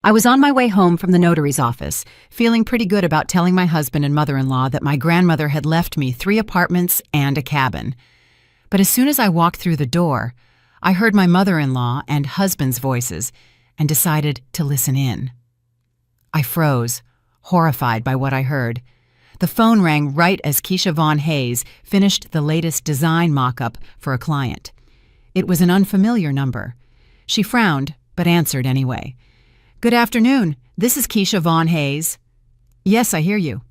I was on my way home from the notary's office, feeling pretty good about telling my husband and mother-in-law that my grandmother had left me 3 apartments and a cabin. But as soon as I walked through the door, I heard my mother-in-law and husband's voices and decided to listen in. I froze, horrified by what I heard. The phone rang right as Keisha Von Hayes finished the latest design mock-up for a client. It was an unfamiliar number. She frowned, but answered anyway. "Good afternoon. This is Keisha Von Hayes." "Yes, I hear you."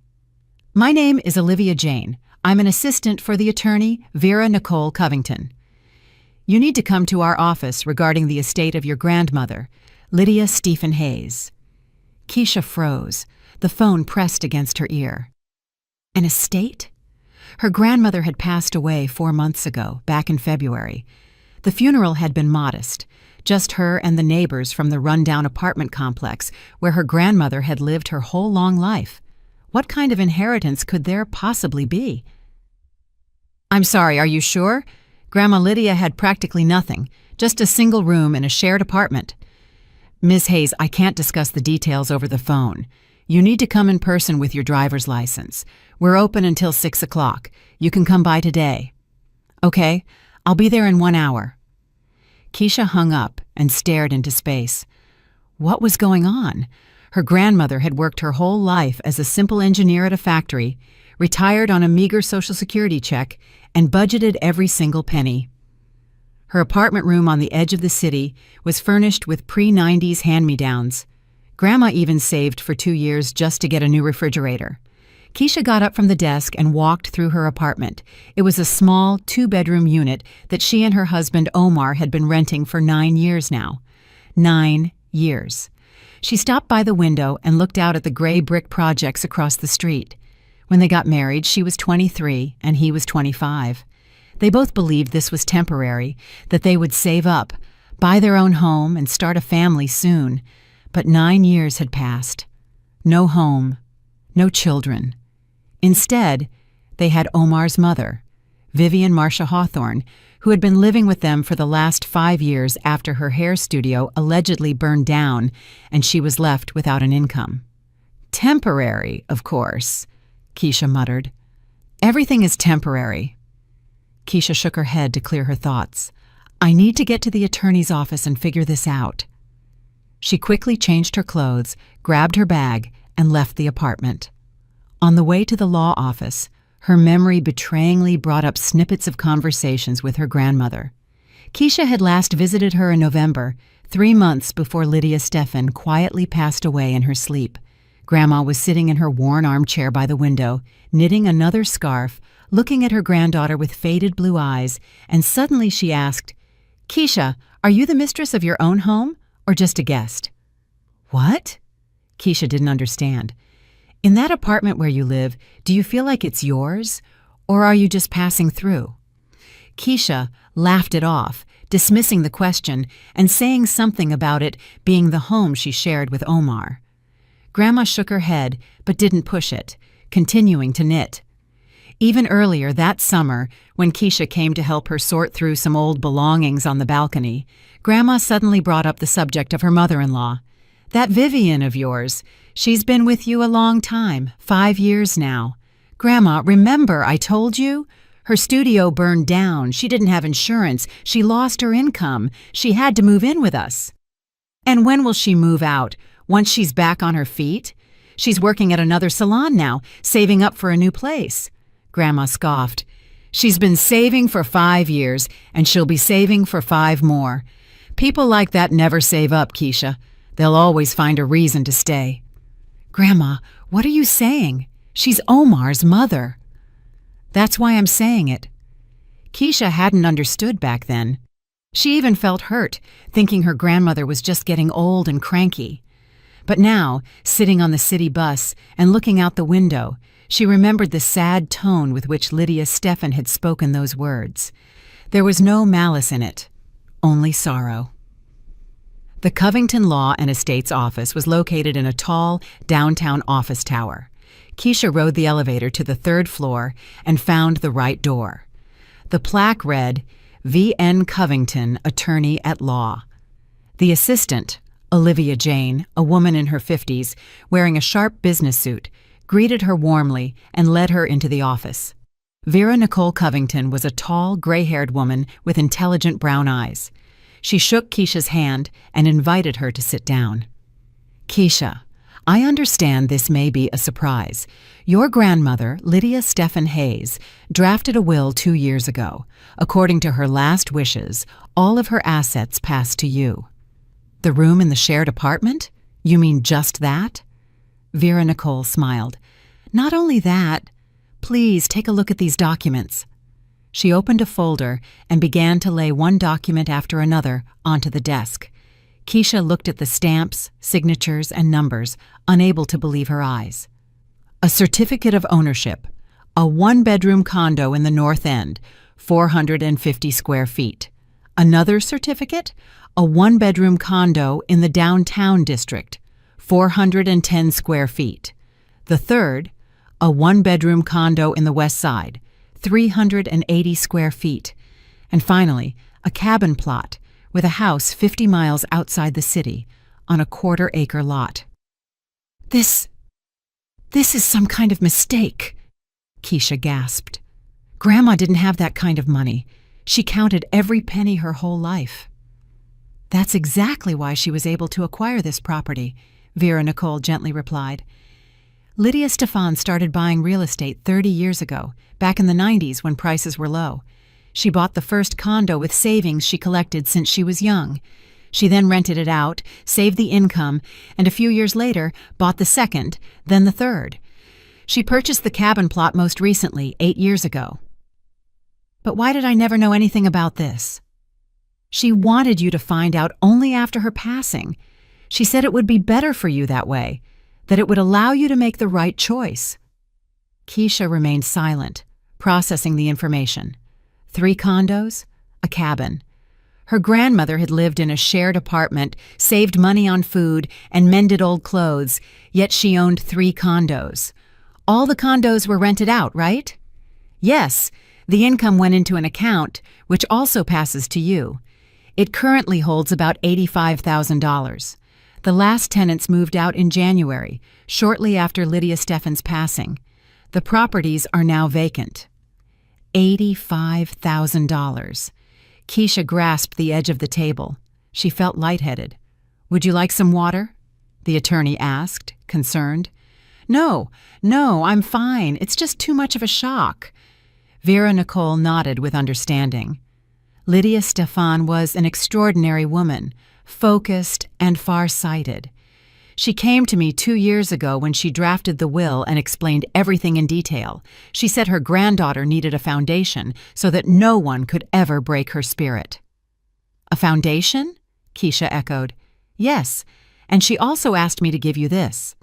"My name is Olivia Jane. I'm an assistant for the attorney, Vera Nicole Covington. You need to come to our office regarding the estate of your grandmother, Lydia Stephen Hayes." Keisha froze, the phone pressed against her ear. An estate? Her grandmother had passed away 4 months ago, back in February. The funeral had been modest, just her and the neighbors from the rundown apartment complex where her grandmother had lived her whole long life. What kind of inheritance could there possibly be? "I'm sorry, are you sure? Grandma Lydia had practically nothing, just a single room in a shared apartment." "Ms. Hayes, I can't discuss the details over the phone. You need to come in person with your driver's license. We're open until 6 o'clock. You can come by today." "Okay, I'll be there in 1 hour." Keisha hung up and stared into space. What was going on? Her grandmother had worked her whole life as a simple engineer at a factory, retired on a meager Social Security check, and budgeted every single penny. Her apartment room on the edge of the city was furnished with pre-90s hand-me-downs. Grandma even saved for 2 years just to get a new refrigerator. Keisha got up from the desk and walked through her apartment. It was a small 2-bedroom unit that she and her husband Omar had been renting for 9 years now. 9 years. She stopped by the window and looked out at the gray brick projects across the street. When they got married, she was 23 and he was 25. They both believed this was temporary, that they would save up, buy their own home, and start a family soon. But 9 years had passed. No home, no children. Instead, they had Omar's mother, Vivian Marcia Hawthorne, who had been living with them for the last 5 years after her hair studio allegedly burned down and she was left without an income. "Temporary, of course," Keisha muttered. "Everything is temporary." Keisha shook her head to clear her thoughts. "I need to get to the attorney's office and figure this out." She quickly changed her clothes, grabbed her bag, and left the apartment. On the way to the law office, her memory betrayingly brought up snippets of conversations with her grandmother. Keisha had last visited her in November, 3 months before Lydia Stephan quietly passed away in her sleep. Grandma was sitting in her worn armchair by the window, knitting another scarf, looking at her granddaughter with faded blue eyes, and suddenly she asked, "Keisha, are you the mistress of your own home, or just a guest?" "What?" Keisha didn't understand. "In that apartment where you live, do you feel like it's yours, or are you just passing through?" Keisha laughed it off, dismissing the question and saying something about it being the home she shared with Omar. Grandma shook her head, but didn't push it, continuing to knit. Even earlier that summer, when Keisha came to help her sort through some old belongings on the balcony, Grandma suddenly brought up the subject of her mother-in-law. "That Vivian of yours, she's been with you a long time, 5 years now. Grandma, remember I told you? Her studio burned down, she didn't have insurance, she lost her income, she had to move in with us." "And when will she move out? Once she's back on her feet? She's working at another salon now, saving up for a new place." Grandma scoffed. "She's been saving for 5 years, and she'll be saving for 5 more. People like that never save up, Keisha. They'll always find a reason to stay." "Grandma, what are you saying? She's Omar's mother." "That's why I'm saying it." Keisha hadn't understood back then. She even felt hurt, thinking her grandmother was just getting old and cranky. But now, sitting on the city bus and looking out the window, she remembered the sad tone with which Lydia Stephan had spoken those words. There was no malice in it, only sorrow. The Covington Law and Estates office was located in a tall, downtown office tower. Keisha rode the elevator to the 3rd floor and found the right door. The plaque read, V.N. Covington, Attorney at Law. The assistant, Olivia Jane, a woman in her 50s, wearing a sharp business suit, greeted her warmly and led her into the office. Vera Nicole Covington was a tall, gray-haired woman with intelligent brown eyes. She shook Keisha's hand and invited her to sit down. "Keisha, I understand this may be a surprise. Your grandmother, Lydia Stephen Hayes, drafted a will 2 years ago. According to her last wishes, all of her assets passed to you." "The room in the shared apartment? You mean just that?" Vera Nicole smiled. "Not only that. Please take a look at these documents." She opened a folder and began to lay one document after another onto the desk. Keisha looked at the stamps, signatures, and numbers, unable to believe her eyes. A certificate of ownership. A one-bedroom condo in the North End, 450 square feet. Another certificate? A one-bedroom condo in the downtown district, 410 square feet. The third, a one-bedroom condo in the West Side, 380 square feet. And finally, a cabin plot with a house 50 miles outside the city on a quarter-acre lot. This is some kind of mistake," Keisha gasped. "Grandma didn't have that kind of money. She counted every penny her whole life." "That's exactly why she was able to acquire this property," Vera Nicole gently replied. "Lydia Stefan started buying real estate 30 years ago, back in the 90s when prices were low. She bought the first condo with savings she collected since she was young. She then rented it out, saved the income, and a few years later bought the second, then the third. She purchased the cabin plot most recently, 8 years ago." "But why did I never know anything about this?" "She wanted you to find out only after her passing. She said it would be better for you that way, that it would allow you to make the right choice." Keisha remained silent, processing the information. 3 condos, a cabin. Her grandmother had lived in a shared apartment, saved money on food, and mended old clothes, yet she owned 3 condos. All the condos were rented out, right? "Yes, the income went into an account, which also passes to you. It currently holds about $85,000. The last tenants moved out in January, shortly after Lydia Stephan's passing. The properties are now vacant." $85,000. Keisha grasped the edge of the table. She felt lightheaded. "Would you like some water?" the attorney asked, concerned. No, I'm fine. It's just too much of a shock." Vera Nicole nodded with understanding. Lydia Stefan was an extraordinary woman, focused and far-sighted. She came to me 2 years ago when she drafted the will and explained everything in detail. She said her granddaughter needed a foundation so that no one could ever break her spirit. "A foundation?" Keisha echoed. "Yes, and she also asked me to give you this."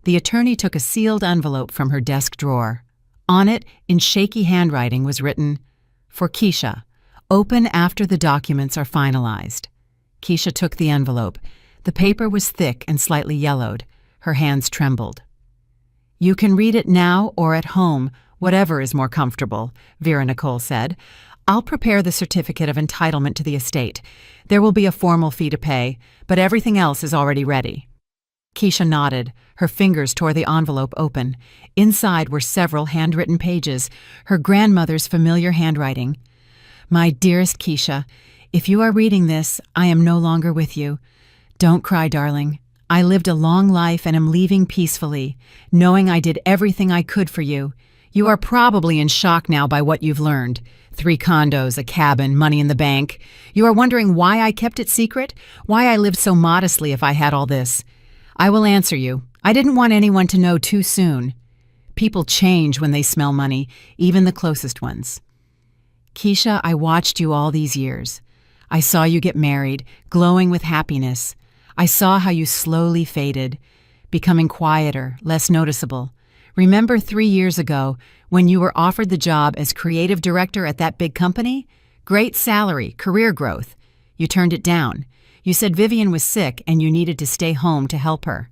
The attorney took a sealed envelope from her desk drawer. On it, in shaky handwriting, was written, "For Keisha, open after the documents are finalized." Keisha took the envelope. The paper was thick and slightly yellowed. Her hands trembled. "You can read it now or at home, whatever is more comfortable," Vera Nicole said. "I'll prepare the certificate of entitlement to the estate. There will be a formal fee to pay, but everything else is already ready." Keisha nodded. Her fingers tore the envelope open. Inside were several handwritten pages, her grandmother's familiar handwriting. "My dearest Keisha, if you are reading this, I am no longer with you. Don't cry, darling. I lived a long life and am leaving peacefully, knowing I did everything I could for you. You are probably in shock now by what you've learned. 3 condos, a cabin, money in the bank. You are wondering why I kept it secret, why I lived so modestly if I had all this. I will answer you. I didn't want anyone to know too soon. People change when they smell money, even the closest ones. Keisha, I watched you all these years. I saw you get married, glowing with happiness. I saw how you slowly faded, becoming quieter, less noticeable. Remember 3 years ago when you were offered the job as creative director at that big company? Great salary, career growth. You turned it down. You said Vivian was sick and you needed to stay home to help her.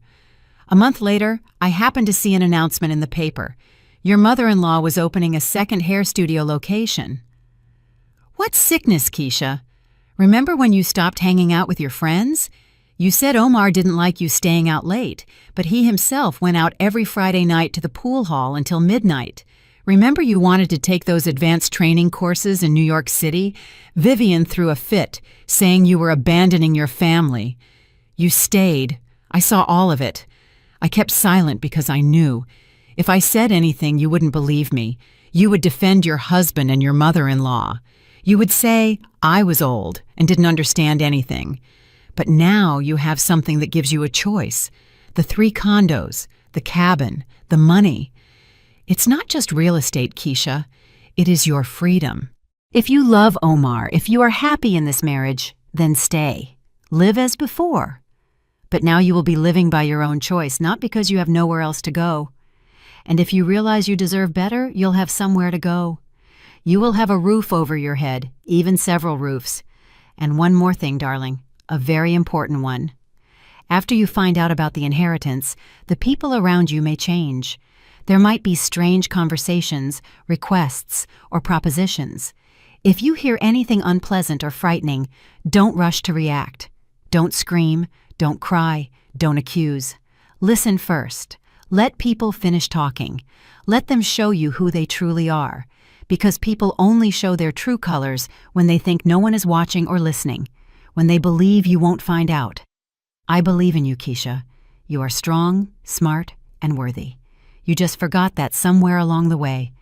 A month later, I happened to see an announcement in the paper. Your mother-in-law was opening a second hair studio location. What sickness, Keisha? Remember when you stopped hanging out with your friends? You said Omar didn't like you staying out late, but he himself went out every Friday night to the pool hall until midnight. Remember you wanted to take those advanced training courses in New York City? Vivian threw a fit, saying you were abandoning your family. You stayed. I saw all of it. I kept silent because I knew. If I said anything, you wouldn't believe me. You would defend your husband and your mother-in-law. You would say I was old and didn't understand anything. But now you have something that gives you a choice. The 3 condos, the cabin, the money. It's not just real estate, Keisha. It is your freedom. If you love Omar, if you are happy in this marriage, then stay. Live as before. But now you will be living by your own choice, not because you have nowhere else to go. And if you realize you deserve better, you'll have somewhere to go. You will have a roof over your head, even several roofs. And one more thing, darling. A very important one. After you find out about the inheritance, the people around you may change. There might be strange conversations, requests, or propositions. If you hear anything unpleasant or frightening, don't rush to react. Don't scream, don't cry, don't accuse. Listen first. Let people finish talking. Let them show you who they truly are, because people only show their true colors when they think no one is watching or listening. When they believe you won't find out. I believe in you, Keisha. You are strong, smart, and worthy. You just forgot that somewhere along the way.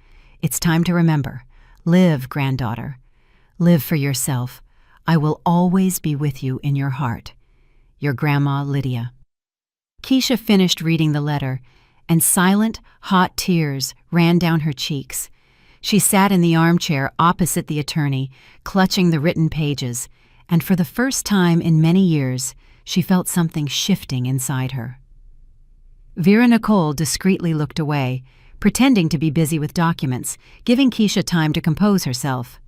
It's time to remember. Live, granddaughter. Live for yourself. I will always be with you in your heart. Your Grandma Lydia. Keisha finished reading the letter, and silent, hot tears ran down her cheeks. She sat in the armchair opposite the attorney, clutching the written pages, and for the first time in many years, she felt something shifting inside her. Vera Nicole discreetly looked away, pretending to be busy with documents, giving Keisha time to compose herself.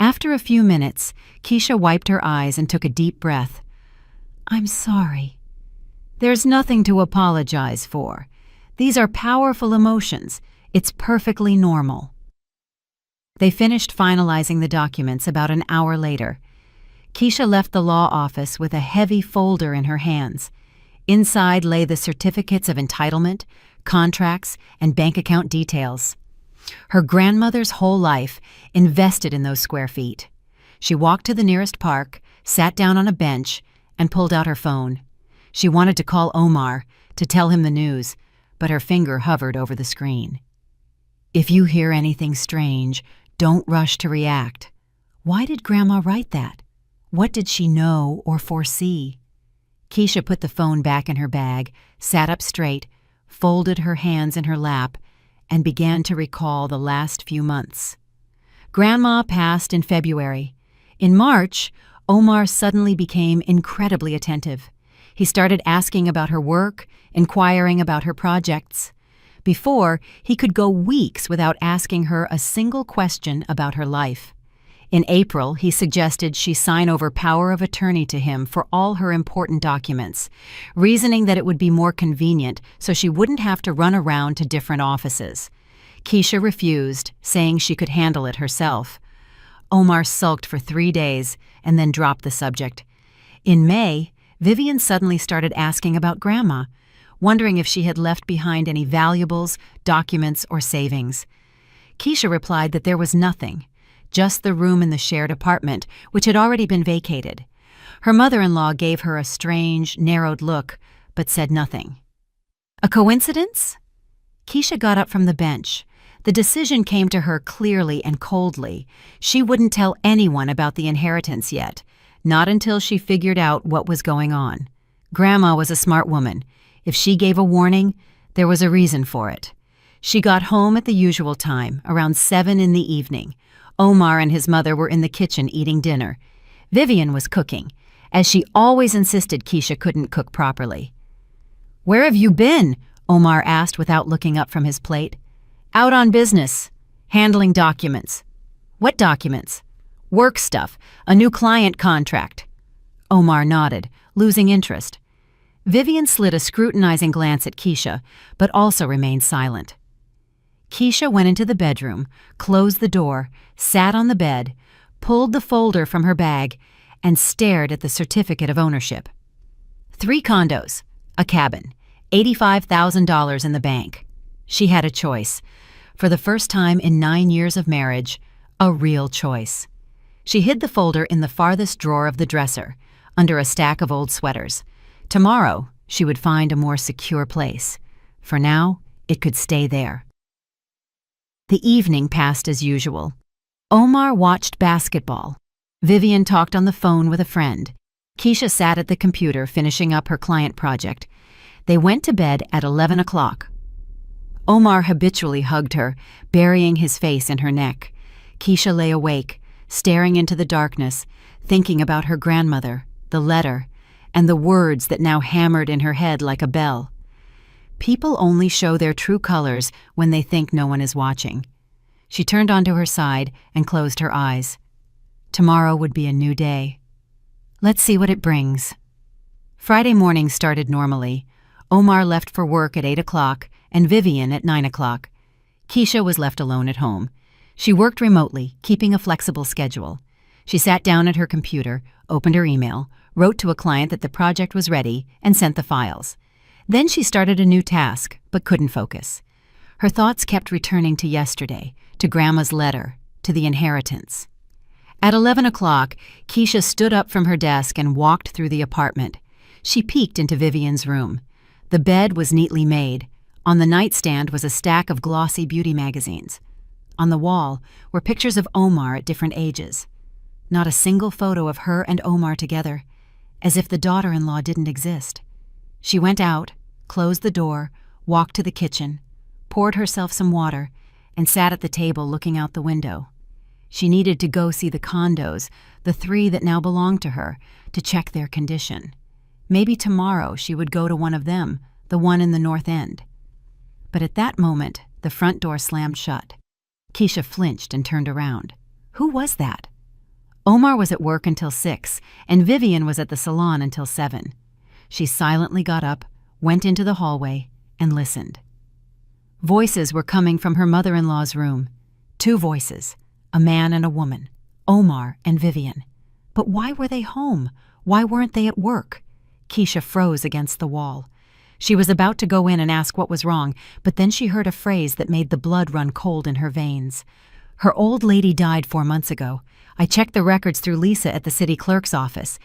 After a few minutes, Keisha wiped her eyes and took a deep breath. "I'm sorry." "There's nothing to apologize for. These are powerful emotions. It's perfectly normal." They finished finalizing the documents about an hour later. Keisha left the law office with a heavy folder in her hands. Inside lay the certificates of entitlement, contracts, and bank account details. Her grandmother's whole life invested in those square feet. She walked to the nearest park, sat down on a bench, and pulled out her phone. She wanted to call Omar to tell him the news, but her finger hovered over the screen. If you hear anything strange, don't rush to react. Why did Grandma write that? What did she know or foresee? Keisha put the phone back in her bag, sat up straight, folded her hands in her lap, and began to recall the last few months. Grandma passed in February. In March, Omar suddenly became incredibly attentive. He started asking about her work, inquiring about her projects. Before, he could go weeks without asking her a single question about her life. In April, he suggested she sign over power of attorney to him for all her important documents, reasoning that it would be more convenient so she wouldn't have to run around to different offices. Keisha refused, saying she could handle it herself. Omar sulked for 3 days and then dropped the subject. In May, Vivian suddenly started asking about Grandma, wondering if she had left behind any valuables, documents, or savings. Keisha replied that there was nothing. Just the room in the shared apartment, which had already been vacated. Her mother-in-law gave her a strange, narrowed look, but said nothing. A coincidence? Keisha got up from the bench. The decision came to her clearly and coldly. She wouldn't tell anyone about the inheritance yet, not until she figured out what was going on. Grandma was a smart woman. If she gave a warning, there was a reason for it. She got home at the usual time, around 7 in the evening. Omar and his mother were in the kitchen eating dinner. Vivian was cooking, as she always insisted Keisha couldn't cook properly. "Where have you been?" Omar asked without looking up from his plate. "Out on business, handling documents." "What documents?" "Work stuff, a new client contract." Omar nodded, losing interest. Vivian slid a scrutinizing glance at Keisha, but also remained silent. Keisha went into the bedroom, closed the door, sat on the bed, pulled the folder from her bag, and stared at the certificate of ownership. 3 condos, a cabin, $85,000 in the bank. She had a choice. For the first time in 9 years of marriage, a real choice. She hid the folder in the farthest drawer of the dresser, under a stack of old sweaters. Tomorrow, she would find a more secure place. For now, it could stay there. The evening passed as usual. Omar watched basketball. Vivian talked on the phone with a friend. Keisha sat at the computer finishing up her client project. They went to bed at 11 o'clock. Omar habitually hugged her, burying his face in her neck. Keisha lay awake, staring into the darkness, thinking about her grandmother, the letter, and the words that now hammered in her head like a bell. People only show their true colors when they think no one is watching. She turned onto her side and closed her eyes. Tomorrow would be a new day. Let's see what it brings. Friday morning started normally. Omar left for work at 8 o'clock and Vivian at 9 o'clock. Keisha was left alone at home. She worked remotely, keeping a flexible schedule. She sat down at her computer, opened her email, wrote to a client that the project was ready, and sent the files. Then she started a new task, but couldn't focus. Her thoughts kept returning to yesterday, to Grandma's letter, to the inheritance. At 11 o'clock, Keisha stood up from her desk and walked through the apartment. She peeked into Vivian's room. The bed was neatly made. On the nightstand was a stack of glossy beauty magazines. On the wall were pictures of Omar at different ages. Not a single photo of her and Omar together, as if the daughter-in-law didn't exist. She went out, closed the door, walked to the kitchen, poured herself some water, and sat at the table looking out the window. She needed to go see the condos, the 3 that now belonged to her, to check their condition. Maybe tomorrow she would go to one of them, the one in the North End. But at that moment, the front door slammed shut. Keisha flinched and turned around. Who was that? Omar was at work until 6, and Vivian was at the salon until 7. She silently got up, went into the hallway, and listened. Voices were coming from her mother-in-law's room. 2 voices, a man and a woman, Omar and Vivian. But why were they home? Why weren't they at work? Keisha froze against the wall. She was about to go in and ask what was wrong, but then she heard a phrase that made the blood run cold in her veins. Her old lady died 4 months ago. I checked the records through Lisa at the city clerk's office.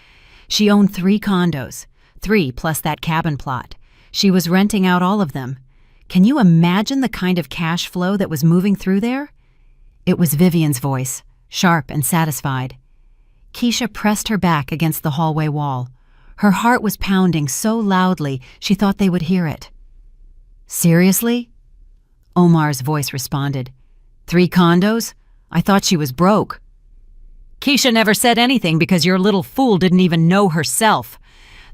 She owned 3 condos, 3 plus that cabin plot. She was renting out all of them. Can you imagine the kind of cash flow that was moving through there? It was Vivian's voice, sharp and satisfied. Keisha pressed her back against the hallway wall. Her heart was pounding so loudly she thought they would hear it. Seriously? Omar's voice responded. 3 condos? I thought she was broke. Keisha never said anything because your little fool didn't even know herself.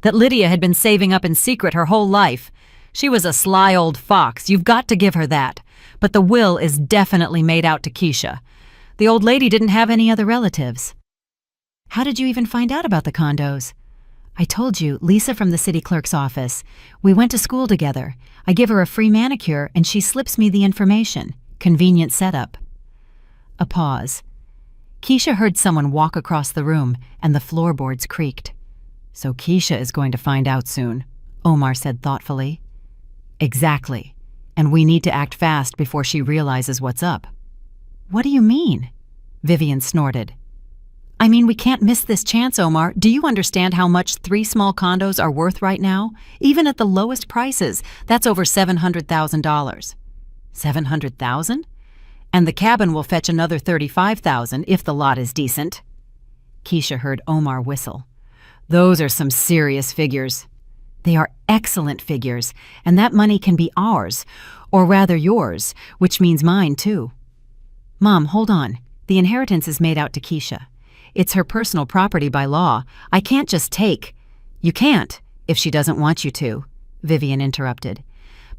That Lydia had been saving up in secret her whole life. She was a sly old fox, you've got to give her that. But the will is definitely made out to Keisha. The old lady didn't have any other relatives. How did you even find out about the condos? I told you, Lisa from the city clerk's office. We went to school together. I give her a free manicure and she slips me the information. Convenient setup. A pause. Keisha heard someone walk across the room and the floorboards creaked. So Keisha is going to find out soon, Omar said thoughtfully. Exactly. And we need to act fast before she realizes what's up. What do you mean? Vivian snorted. I mean, we can't miss this chance, Omar. Do you understand how much 3 small condos are worth right now? Even at the lowest prices, that's over $700,000. $700,000? And the cabin will fetch another $35,000 if the lot is decent. Keisha heard Omar whistle. Those are some serious figures. They are excellent figures, and that money can be ours, or rather yours, which means mine too. Mom, hold on. The inheritance is made out to Keisha. It's her personal property by law. I can't just take. You can't, if she doesn't want you to, Vivian interrupted.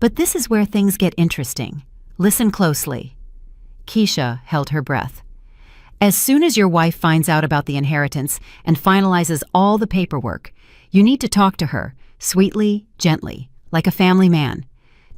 But this is where things get interesting. Listen closely. Keisha held her breath. As soon as your wife finds out about the inheritance and finalizes all the paperwork, you need to talk to her, sweetly, gently, like a family man.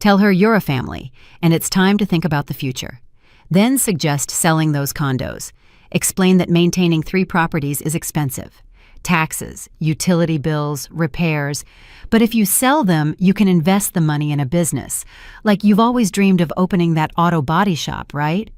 Tell her you're a family, and it's time to think about the future. Then suggest selling those condos. Explain that maintaining 3 properties is expensive. taxes, utility bills, repairs. But if you sell them, you can invest the money in a business. Like you've always dreamed of opening that auto body shop, right?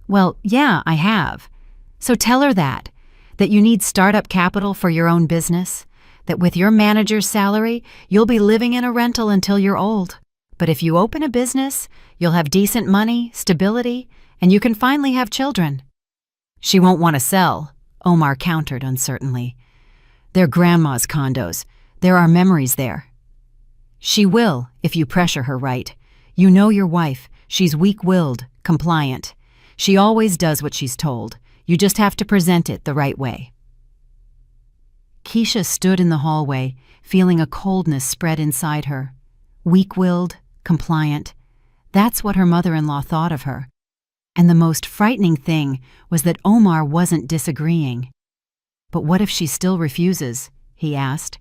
Well, yeah, I have. So tell her that you need startup capital for your own business, that with your manager's salary, you'll be living in a rental until you're old. But if you open a business, you'll have decent money, stability, and you can finally have children. She won't want to sell, Omar countered uncertainly. They're grandma's condos. There are memories there. She will, if you pressure her right. You know your wife. She's weak-willed, compliant. She always does what she's told. You just have to present it the right way. Keisha stood in the hallway, feeling a coldness spread inside her. Weak-willed, compliant. That's what her mother-in-law thought of her. And the most frightening thing was that Omar wasn't disagreeing. But what if she still refuses? He asked.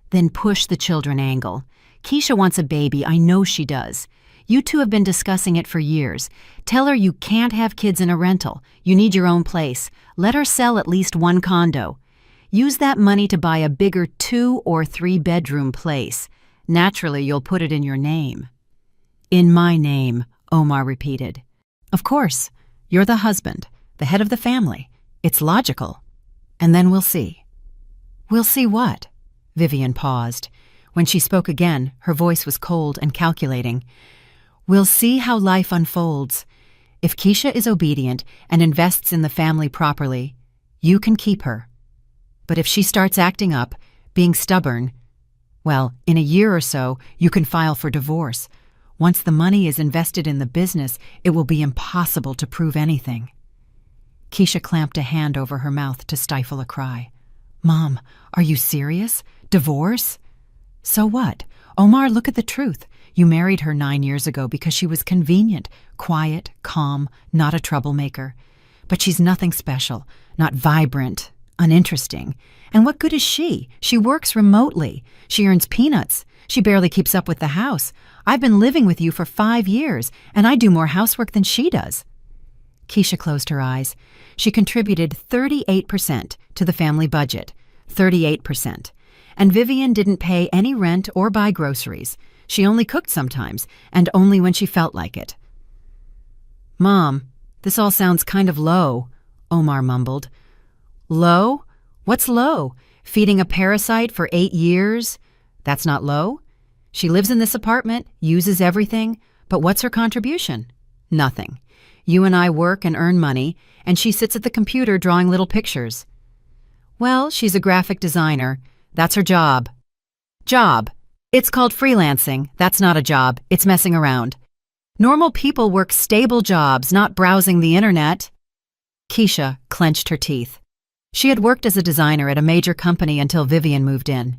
Then push the children angle. Keisha wants a baby, I know she does. You two have been discussing it for years. Tell her you can't have kids in a rental. You need your own place. Let her sell at least one condo. Use that money to buy a bigger 2 or 3 bedroom place. Naturally, you'll put it in your name. In my name, Omar repeated. Of course. You're the husband, the head of the family. It's logical. And then we'll see. We'll see what? Vivian paused. When she spoke again, her voice was cold and calculating. We'll see how life unfolds. If Keisha is obedient and invests in the family properly, you can keep her. But if she starts acting up, being stubborn, well, in a year or so, you can file for divorce. Once the money is invested in the business, it will be impossible to prove anything. Keisha clamped a hand over her mouth to stifle a cry. Mom, are you serious? Divorce? So what? Omar, look at the truth. You married her 9 years ago because she was convenient, quiet, calm, not a troublemaker. But she's nothing special, not vibrant, uninteresting. And what good is she? She works remotely. She earns peanuts. She barely keeps up with the house. I've been living with you for 5 years, and I do more housework than she does. Keisha closed her eyes. She contributed 38% to the family budget. 38%. And Vivian didn't pay any rent or buy groceries. She only cooked sometimes, and only when she felt like it. Mom, this all sounds kind of low, Omar mumbled. Low? What's low? Feeding a parasite for 8 years? That's not low. She lives in this apartment, uses everything, but what's her contribution? Nothing. You and I work and earn money, and she sits at the computer drawing little pictures. Well, she's a graphic designer. That's her job. Job. It's called freelancing. That's not a job. It's messing around. Normal people work stable jobs, not browsing the internet. Keisha clenched her teeth. She had worked as a designer at a major company until Vivian moved in.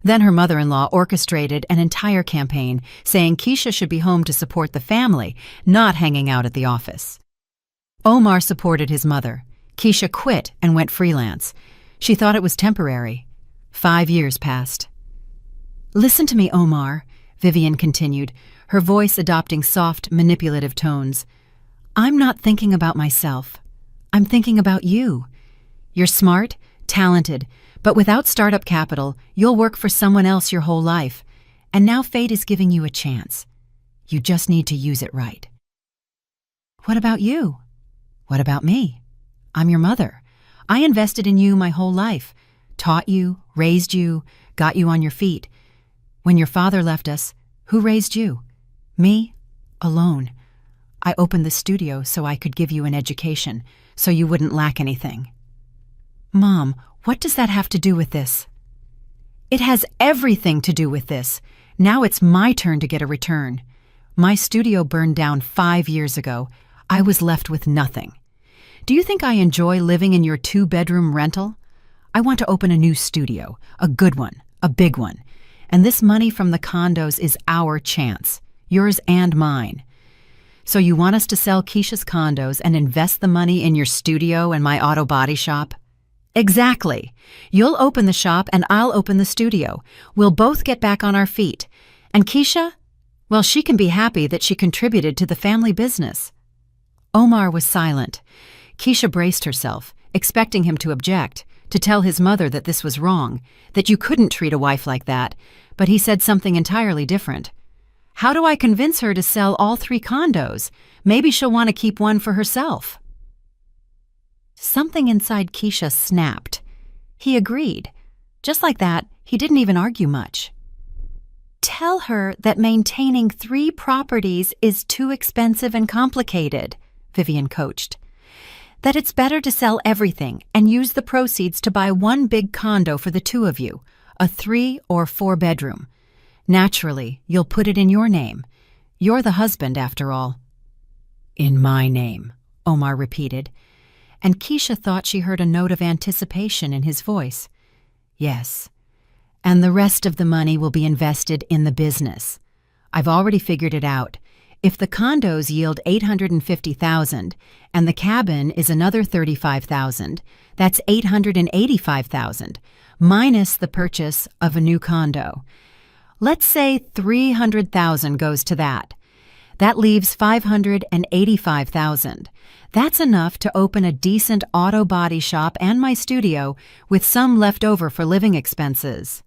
Then her mother-in-law orchestrated an entire campaign saying Keisha should be home to support the family, not hanging out at the office. Omar supported his mother. Keisha quit and went freelance. She thought it was temporary. 5 years passed. Listen to me, Omar, Vivian continued, her voice adopting soft, manipulative tones. I'm not thinking about myself. I'm thinking about you. You're smart, talented, but without startup capital, you'll work for someone else your whole life. And now fate is giving you a chance. You just need to use it right. What about you? What about me? I'm your mother. I invested in you my whole life, taught you, raised you, got you on your feet. When your father left us, who raised you? Me? Alone. I opened the studio so I could give you an education, so you wouldn't lack anything. Mom, what does that have to do with this? It has everything to do with this. Now it's my turn to get a return. My studio burned down 5 years ago. I was left with nothing. Do you think I enjoy living in your 2-bedroom rental? I want to open a new studio, a good one, a big one. And this money from the condos is our chance, yours and mine. So you want us to sell Keisha's condos and invest the money in your studio and my auto body shop? Exactly. You'll open the shop and I'll open the studio. We'll both get back on our feet. And Keisha? Well, she can be happy that she contributed to the family business. Omar was silent. Keisha braced herself, expecting him to object, to tell his mother that this was wrong, that you couldn't treat a wife like that, but he said something entirely different. How do I convince her to sell all 3 condos? Maybe she'll want to keep one for herself. Something inside Keisha snapped. He agreed. Just like that, he didn't even argue much. Tell her that maintaining 3 properties is too expensive and complicated, Vivian coached. That it's better to sell everything and use the proceeds to buy one big condo for the 2 of you, a 3 or 4 bedroom. Naturally, you'll put it in your name. You're the husband, after all. In my name, Omar repeated, and Keisha thought she heard a note of anticipation in his voice. Yes, and the rest of the money will be invested in the business. I've already figured it out. If the condos yield $850,000 and the cabin is another $35,000, that's $885,000, minus the purchase of a new condo. Let's say $300,000 goes to that. That leaves $585,000. That's enough to open a decent auto body shop and my studio with some left over for living expenses.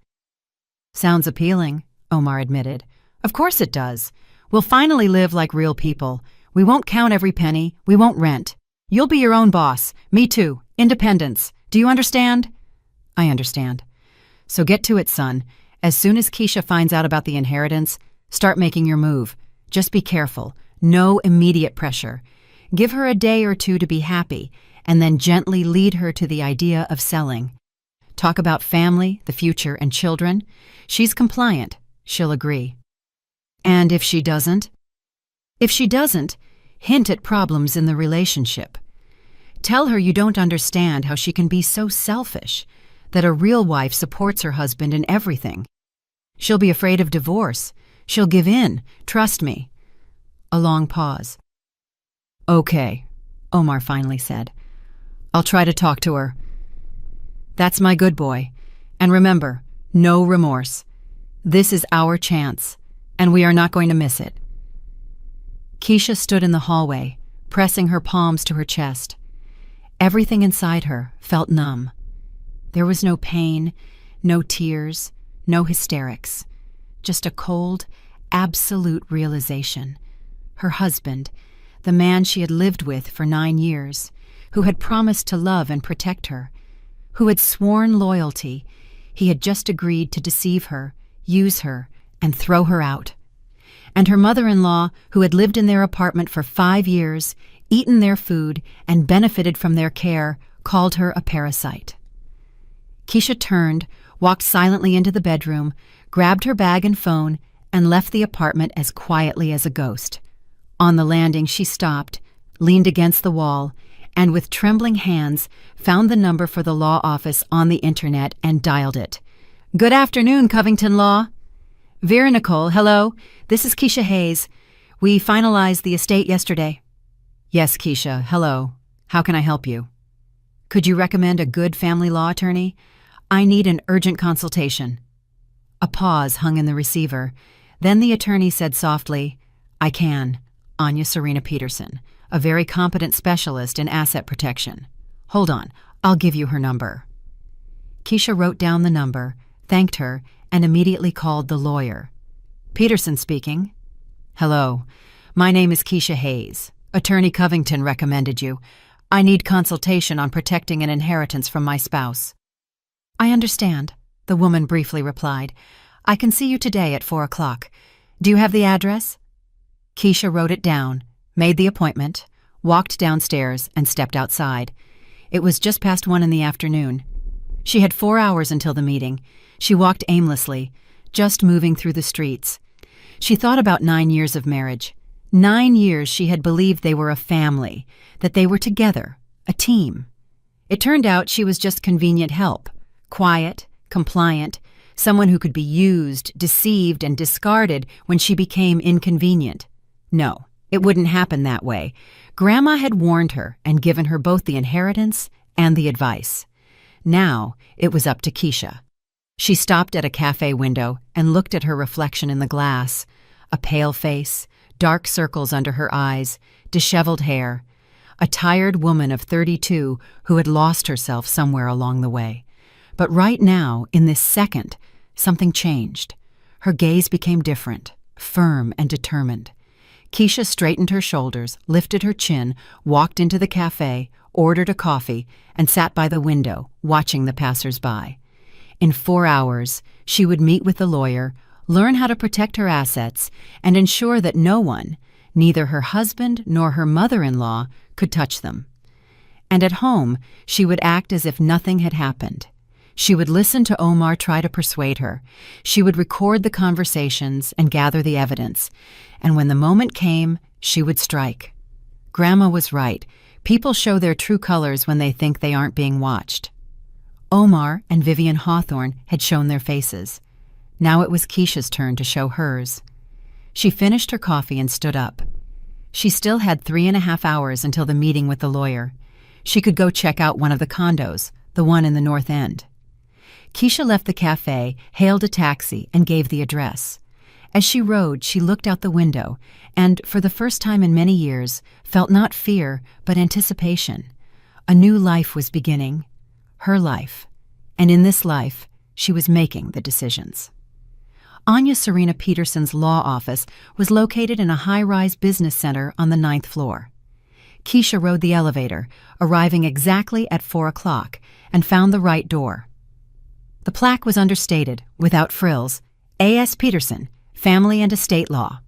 Sounds appealing, Omar admitted. Of course it does. We'll finally live like real people. We won't count every penny. We won't rent. You'll be your own boss. Me too. Independence. Do you understand? I understand. So get to it, son. As soon as Keisha finds out about the inheritance, start making your move. Just be careful. No immediate pressure. Give her a day or 2 to be happy, and then gently lead her to the idea of selling. Talk about family, the future, and children. She's compliant. She'll agree. And if she doesn't? If she doesn't, hint at problems in the relationship. Tell her you don't understand how she can be so selfish, that a real wife supports her husband in everything. She'll be afraid of divorce. She'll give in. Trust me. A long pause. Okay, Omar finally said. I'll try to talk to her. That's my good boy. And remember, no remorse. This is our chance, and we are not going to miss it. Keisha stood in the hallway, pressing her palms to her chest. Everything inside her felt numb. There was no pain, no tears, no hysterics. Just a cold, absolute realization. Her husband, the man she had lived with for 9 years, who had promised to love and protect her, who had sworn loyalty, he had just agreed to deceive her, use her, and throw her out. And her mother-in-law, who had lived in their apartment for 5 years, eaten their food, and benefited from their care, called her a parasite. Keisha turned, walked silently into the bedroom, grabbed her bag and phone, and left the apartment as quietly as a ghost. On the landing, she stopped, leaned against the wall, and with trembling hands found the number for the law office on the internet and dialed it. Good afternoon, Covington Law. Vera Nicole, hello. This is Keisha Hayes. We finalized the estate yesterday. Yes, Keisha, hello. How can I help you? Could you recommend a good family law attorney? I need an urgent consultation. A pause hung in the receiver. Then the attorney said softly, I can. Anya Serena Peterson, a very competent specialist in asset protection. Hold on, I'll give you her number. Keisha wrote down the number, thanked her, and immediately called the lawyer. Peterson speaking. Hello, my name is Keisha Hayes. Attorney Covington recommended you. I need consultation on protecting an inheritance from my spouse. I understand, the woman briefly replied. I can see you today at 4 o'clock. Do you have the address? Keisha wrote it down, made the appointment, walked downstairs, and stepped outside. It was just past 1 in the afternoon. She had 4 hours until the meeting. She walked aimlessly, just moving through the streets. She thought about 9 years of marriage. 9 years she had believed they were a family, that they were together, a team. It turned out she was just convenient help, quiet, compliant, someone who could be used, deceived, and discarded when she became inconvenient. No, it wouldn't happen that way. Grandma had warned her and given her both the inheritance and the advice. Now it was up to Keisha. She stopped at a cafe window and looked at her reflection in the glass. A pale face, dark circles under her eyes, disheveled hair. a tired woman of 32 who had lost herself somewhere along the way. But right now, in this second, something changed. Her gaze became different, firm and determined. Keisha straightened her shoulders, lifted her chin, walked into the cafe, ordered a coffee, and sat by the window, watching the passers-by. In 4 hours, she would meet with the lawyer, learn how to protect her assets, and ensure that no one, neither her husband nor her mother-in-law, could touch them. And at home, she would act as if nothing had happened. She would listen to Omar try to persuade her. She would record the conversations and gather the evidence. And when the moment came, she would strike. Grandma was right. People show their true colors when they think they aren't being watched. Omar and Vivian Hawthorne had shown their faces. Now it was Keisha's turn to show hers. She finished her coffee and stood up. She still had 3.5 hours until the meeting with the lawyer. She could go check out one of the condos, the one in the North End. Keisha left the cafe, hailed a taxi, and gave the address. As she rode, she looked out the window and, for the first time in many years, felt not fear, but anticipation. A new life was beginning, her life, and in this life, she was making the decisions. Anya Serena Peterson's law office was located in a high-rise business center on the 9th floor. Keisha rode the elevator, arriving exactly at 4 o'clock, and found the right door. The plaque was understated, without frills, A.S. Peterson, Family and Estate Law.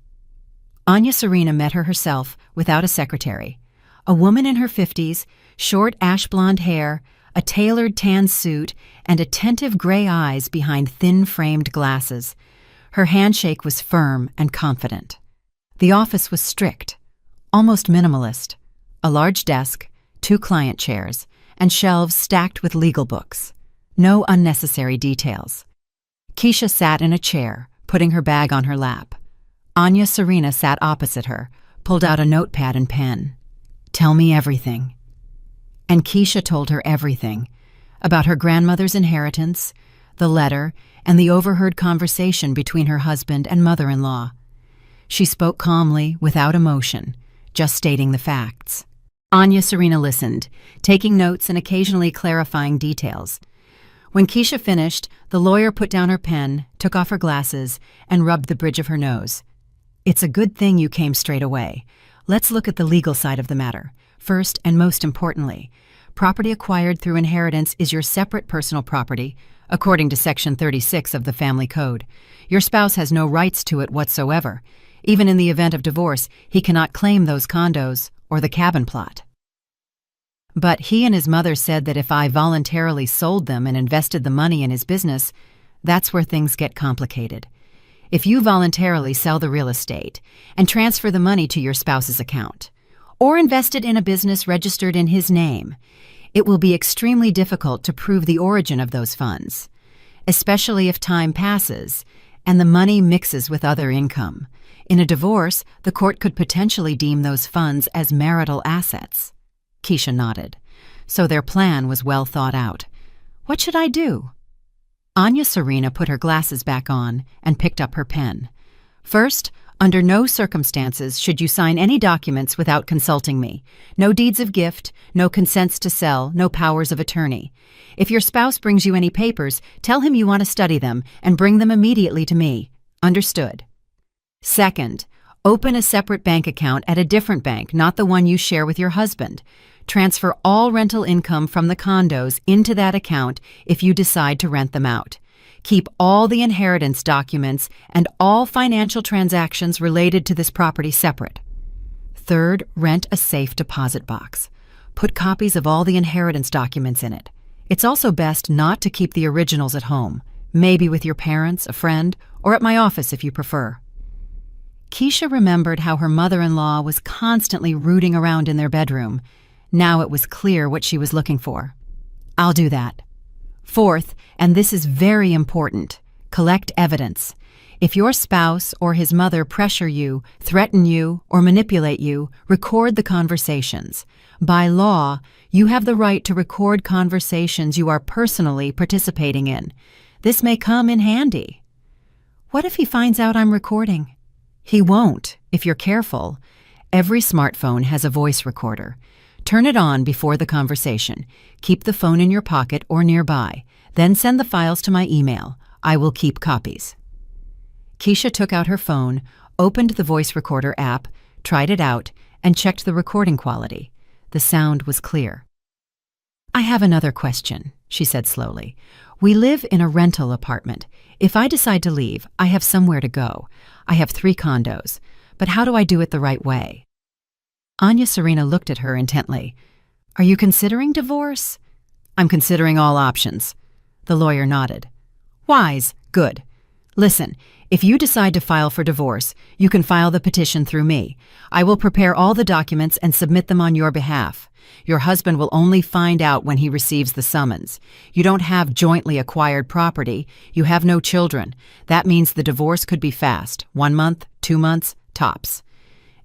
Anya Serena met her herself, without a secretary. A woman in her 50s, short ash-blonde hair, a tailored tan suit, and attentive gray eyes behind thin-framed glasses. Her handshake was firm and confident. The office was strict, almost minimalist. A large desk, 2 client chairs, and shelves stacked with legal books. No unnecessary details. Keisha sat in a chair, putting her bag on her lap. Anya Serena sat opposite her, pulled out a notepad and pen. "Tell me everything." And Keisha told her everything, about her grandmother's inheritance, the letter, and the overheard conversation between her husband and mother-in-law. She spoke calmly, without emotion, just stating the facts. Anya Serena listened, taking notes and occasionally clarifying details. When Keisha finished, the lawyer put down her pen, took off her glasses, and rubbed the bridge of her nose. "It's a good thing you came straight away. Let's look at the legal side of the matter. First, and most importantly, property acquired through inheritance is your separate personal property, according to Section 36 of the Family Code. Your spouse has no rights to it whatsoever. Even in the event of divorce, he cannot claim those condos or the cabin plot. But he and his mother said that if I voluntarily sold them and invested the money in his business, that's where things get complicated. If you voluntarily sell the real estate and transfer the money to your spouse's account, or invest it in a business registered in his name, it will be extremely difficult to prove the origin of those funds, especially if time passes and the money mixes with other income. In a divorce, the court could potentially deem those funds as marital assets." Keisha nodded. So their plan was well thought out. "What should I do?" Anya Serena put her glasses back on and picked up her pen. "First, under no circumstances should you sign any documents without consulting me. No deeds of gift, no consents to sell, no powers of attorney. If your spouse brings you any papers, tell him you want to study them and bring them immediately to me. Understood? Second, open a separate bank account at a different bank, not the one you share with your husband. Transfer all rental income from the condos into that account if you decide to rent them out. Keep all the inheritance documents and all financial transactions related to this property separate. Third, rent a safe deposit box. Put copies of all the inheritance documents in it. It's also best not to keep the originals at home, maybe with your parents, a friend, or at my office if you prefer." Keisha remembered how her mother-in-law was constantly rooting around in their bedroom. Now it was clear what she was looking for. "I'll do that." Fourth, and this is very important, collect evidence. If your spouse or his mother pressure you, threaten you, or manipulate you, record the conversations. By law, you have the right to record conversations you are personally participating in. This may come in handy. What if he finds out I'm recording? He won't, if you're careful. Every smartphone has a voice recorder. Turn it on before the conversation. Keep the phone in your pocket or nearby. Then send the files to my email. I will keep copies. Keisha took out her phone, opened the voice recorder app, tried it out, and checked the recording quality. The sound was clear. I have another question, she said slowly. We live in a rental apartment. If I decide to leave, I have somewhere to go. I have 3 condos. But how do I do it the right way? Anya Serena looked at her intently. Are you considering divorce? I'm considering all options. The lawyer nodded. Wise. Good. Listen, if you decide to file for divorce, you can file the petition through me. I will prepare all the documents and submit them on your behalf. Your husband will only find out when he receives the summons. You don't have jointly acquired property. You have no children. That means the divorce could be fast. 1 month, 2 months, tops.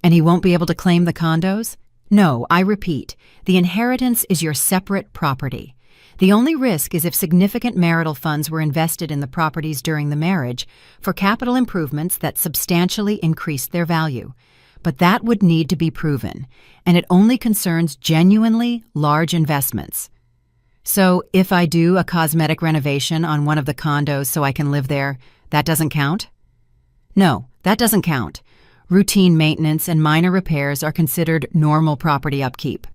And he won't be able to claim the condos? No, I repeat, the inheritance is your separate property. The only risk is if significant marital funds were invested in the properties during the marriage for capital improvements that substantially increased their value. But that would need to be proven, and it only concerns genuinely large investments. So if I do a cosmetic renovation on one of the condos so I can live there, that doesn't count? No, that doesn't count. Routine maintenance and minor repairs are considered normal property upkeep.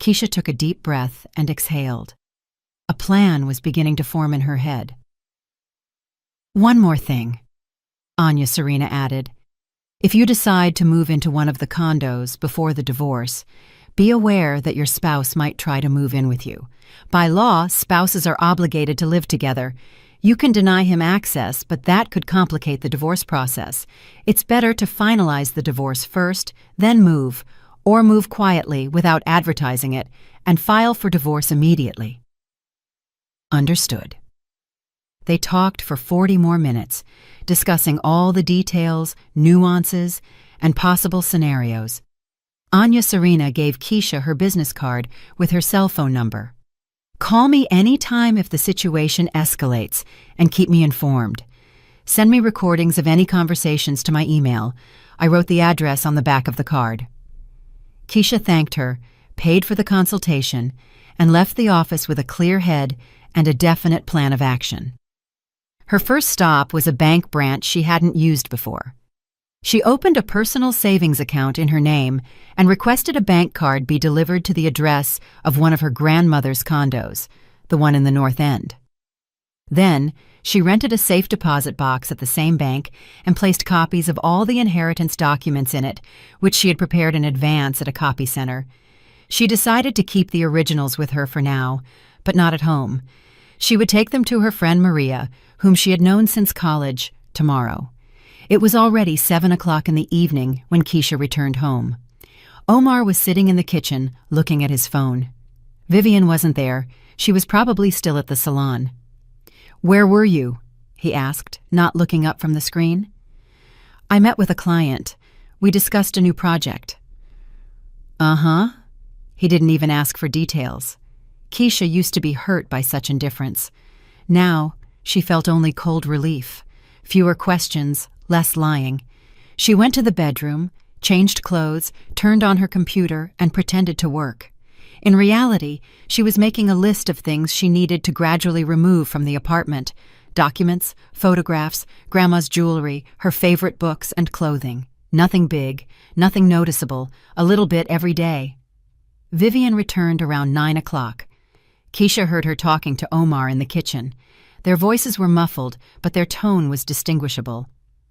Keisha took a deep breath and exhaled. A plan was beginning to form in her head. One more thing, Anya Serena added. If you decide to move into one of the condos before the divorce, be aware that your spouse might try to move in with you. By law, spouses are obligated to live together. You can deny him access, but that could complicate the divorce process. It's better to finalize the divorce first, then move, or move quietly without advertising it, and file for divorce immediately. Understood. They talked for 40 more minutes, discussing all the details, nuances, and possible scenarios. Anya Serena gave Keisha her business card with her cell phone number. Call me any time if the situation escalates, and keep me informed. Send me recordings of any conversations to my email. I wrote the address on the back of the card. Keisha thanked her, paid for the consultation, and left the office with a clear head and a definite plan of action. Her first stop was a bank branch she hadn't used before. She opened a personal savings account in her name and requested a bank card be delivered to the address of one of her grandmother's condos, the one in the North End. Then, she rented a safe deposit box at the same bank and placed copies of all the inheritance documents in it, which she had prepared in advance at a copy center. She decided to keep the originals with her for now, but not at home. She would take them to her friend Maria, whom she had known since college, tomorrow. It was already 7 o'clock in the evening when Keisha returned home. Omar was sitting in the kitchen, looking at his phone. Vivian wasn't there. She was probably still at the salon. "Where were you?" he asked, not looking up from the screen. "I met with a client. We discussed a new project." "Uh-huh." He didn't even ask for details. Keisha used to be hurt by such indifference. Now, she felt only cold relief. Fewer questions, less lying. She went to the bedroom, changed clothes, turned on her computer, and pretended to work. In reality, she was making a list of things she needed to gradually remove from the apartment: documents, photographs, Grandma's jewelry, her favorite books, and clothing. Nothing big, nothing noticeable, a little bit every day. Vivian returned around 9 o'clock. Keisha heard her talking to Omar in the kitchen. Their voices were muffled, but their tone was distinguishable.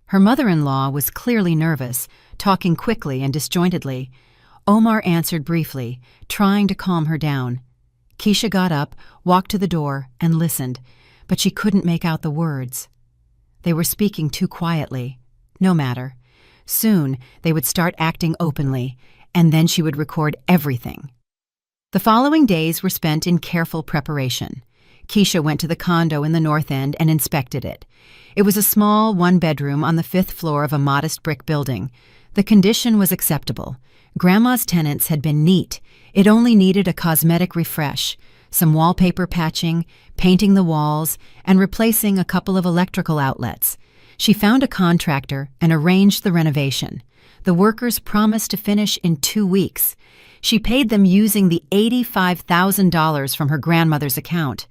Her mother-in-law was clearly nervous, talking quickly and disjointedly. Omar answered briefly, trying to calm her down. Keisha got up, walked to the door, and listened, but she couldn't make out the words. They were speaking too quietly. No matter. Soon, they would start acting openly, and then she would record everything. The following days were spent in careful preparation. Keisha went to the condo in the North End and inspected it. It was a small one-bedroom on the 5th floor of a modest brick building. The condition was acceptable. Grandma's tenants had been neat. It only needed a cosmetic refresh, some wallpaper patching, painting the walls, and replacing a couple of electrical outlets. She found a contractor and arranged the renovation. The workers promised to finish in 2 weeks. She paid them using the $85,000 from her grandmother's account.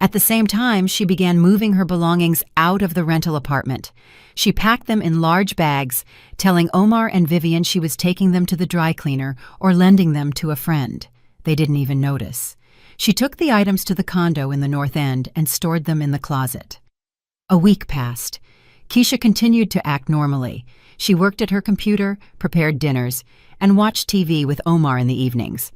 At the same time, she began moving her belongings out of the rental apartment. She packed them in large bags, telling Omar and Vivian she was taking them to the dry cleaner or lending them to a friend. They didn't even notice. She took the items to the condo in the North End and stored them in the closet. A week passed. Keisha continued to act normally. She worked at her computer, prepared dinners, and watched TV with Omar in the evenings.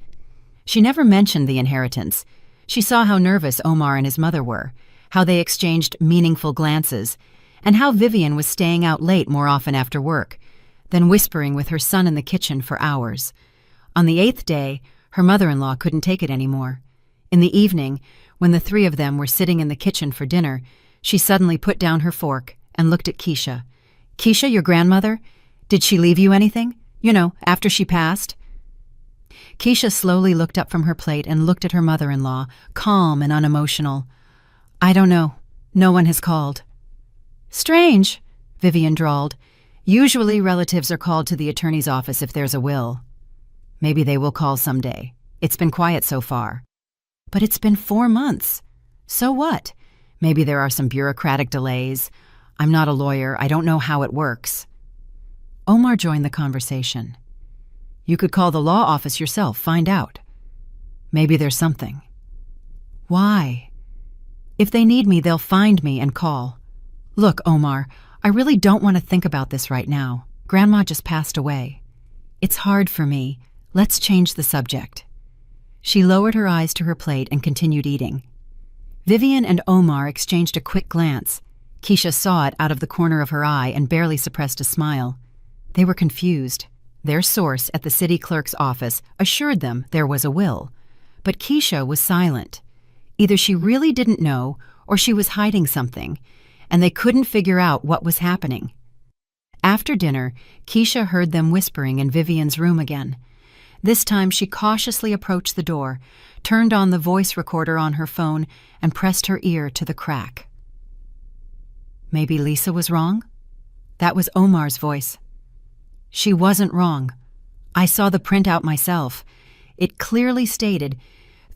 She never mentioned the inheritance. She saw how nervous Omar and his mother were, how they exchanged meaningful glances, and how Vivian was staying out late more often after work, then whispering with her son in the kitchen for hours. On the 8th day, her mother-in-law couldn't take it anymore. In the evening, when the 3 of them were sitting in the kitchen for dinner, she suddenly put down her fork and looked at Keisha. "Keisha, your grandmother? Did she leave you anything? You know, after she passed?" Keisha slowly looked up from her plate and looked at her mother-in-law, calm and unemotional. "I don't know. No one has called." "Strange," Vivian drawled. "Usually relatives are called to the attorney's office if there's a will." "Maybe they will call someday. It's been quiet so far." "But it's been 4 months. So what? Maybe there are some bureaucratic delays. I'm not a lawyer. I don't know how it works." Omar joined the conversation. "You could call the law office yourself, find out. Maybe there's something." "Why?" "If they need me, they'll find me and call." "Look, Omar, I really don't want to think about this right now. Grandma just passed away. It's hard for me. Let's change the subject." She lowered her eyes to her plate and continued eating. Vivian and Omar exchanged a quick glance. Keisha saw it out of the corner of her eye and barely suppressed a smile. They were confused. Their source at the city clerk's office assured them there was a will, but Keisha was silent. Either she really didn't know or she was hiding something, and they couldn't figure out what was happening. After dinner, Keisha heard them whispering in Vivian's room again. This time she cautiously approached the door, turned on the voice recorder on her phone, and pressed her ear to the crack. Maybe Lisa was wrong? That was Omar's voice. She wasn't wrong. I saw the printout myself. It clearly stated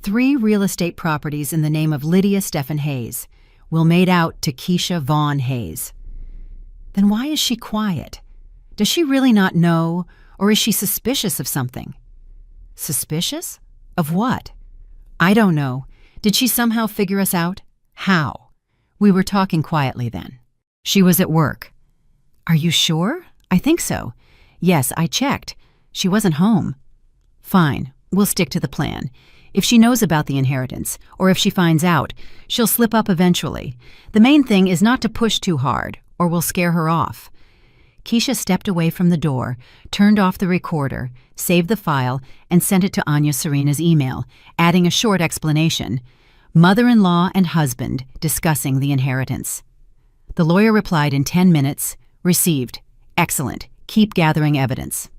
3 real estate properties in the name of Lydia Stephen Hayes will made out to Keisha Vaughn Hayes. Then why is she quiet? Does she really not know, or is she suspicious of something? Suspicious? Of what? I don't know. Did she somehow figure us out? How? We were talking quietly then. She was at work. Are you sure? I think so. Yes, I checked. She wasn't home. Fine, we'll stick to the plan. If she knows about the inheritance, or if she finds out, she'll slip up eventually. The main thing is not to push too hard, or we'll scare her off. Keisha stepped away from the door, turned off the recorder, saved the file, and sent it to Anya Serena's email, adding a short explanation. Mother-in-law and husband discussing the inheritance. The lawyer replied in 10 minutes, received. Excellent. Keep gathering evidence.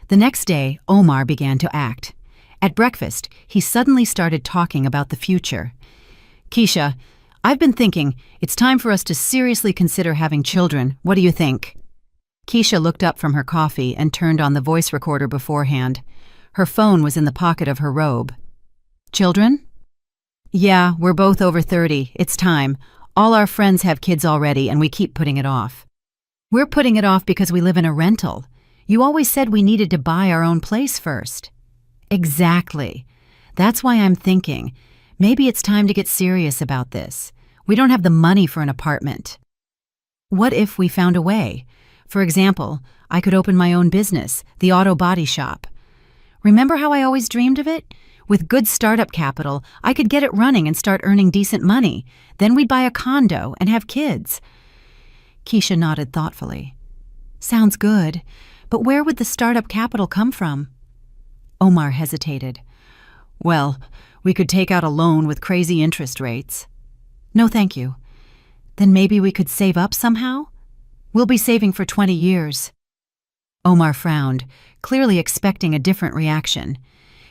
The next day, Omar began to act. At breakfast, he suddenly started talking about the future. Keisha, I've been thinking, it's time for us to seriously consider having children. What do you think? Keisha looked up from her coffee and turned on the voice recorder beforehand. Her phone was in the pocket of her robe. Children? Yeah, we're both over 30. It's time. All our friends have kids already, and we keep putting it off. We're putting it off because we live in a rental. You always said we needed to buy our own place first. Exactly. That's why I'm thinking, maybe it's time to get serious about this. We don't have the money for an apartment. What if we found a way? For example, I could open my own business, the auto body shop. Remember how I always dreamed of it? With good startup capital, I could get it running and start earning decent money. Then we'd buy a condo and have kids. Keisha nodded thoughtfully. Sounds good, but where would the startup capital come from? Omar hesitated. Well, we could take out a loan with crazy interest rates. No, thank you. Then maybe we could save up somehow? We'll be saving for 20 years. Omar frowned, clearly expecting a different reaction.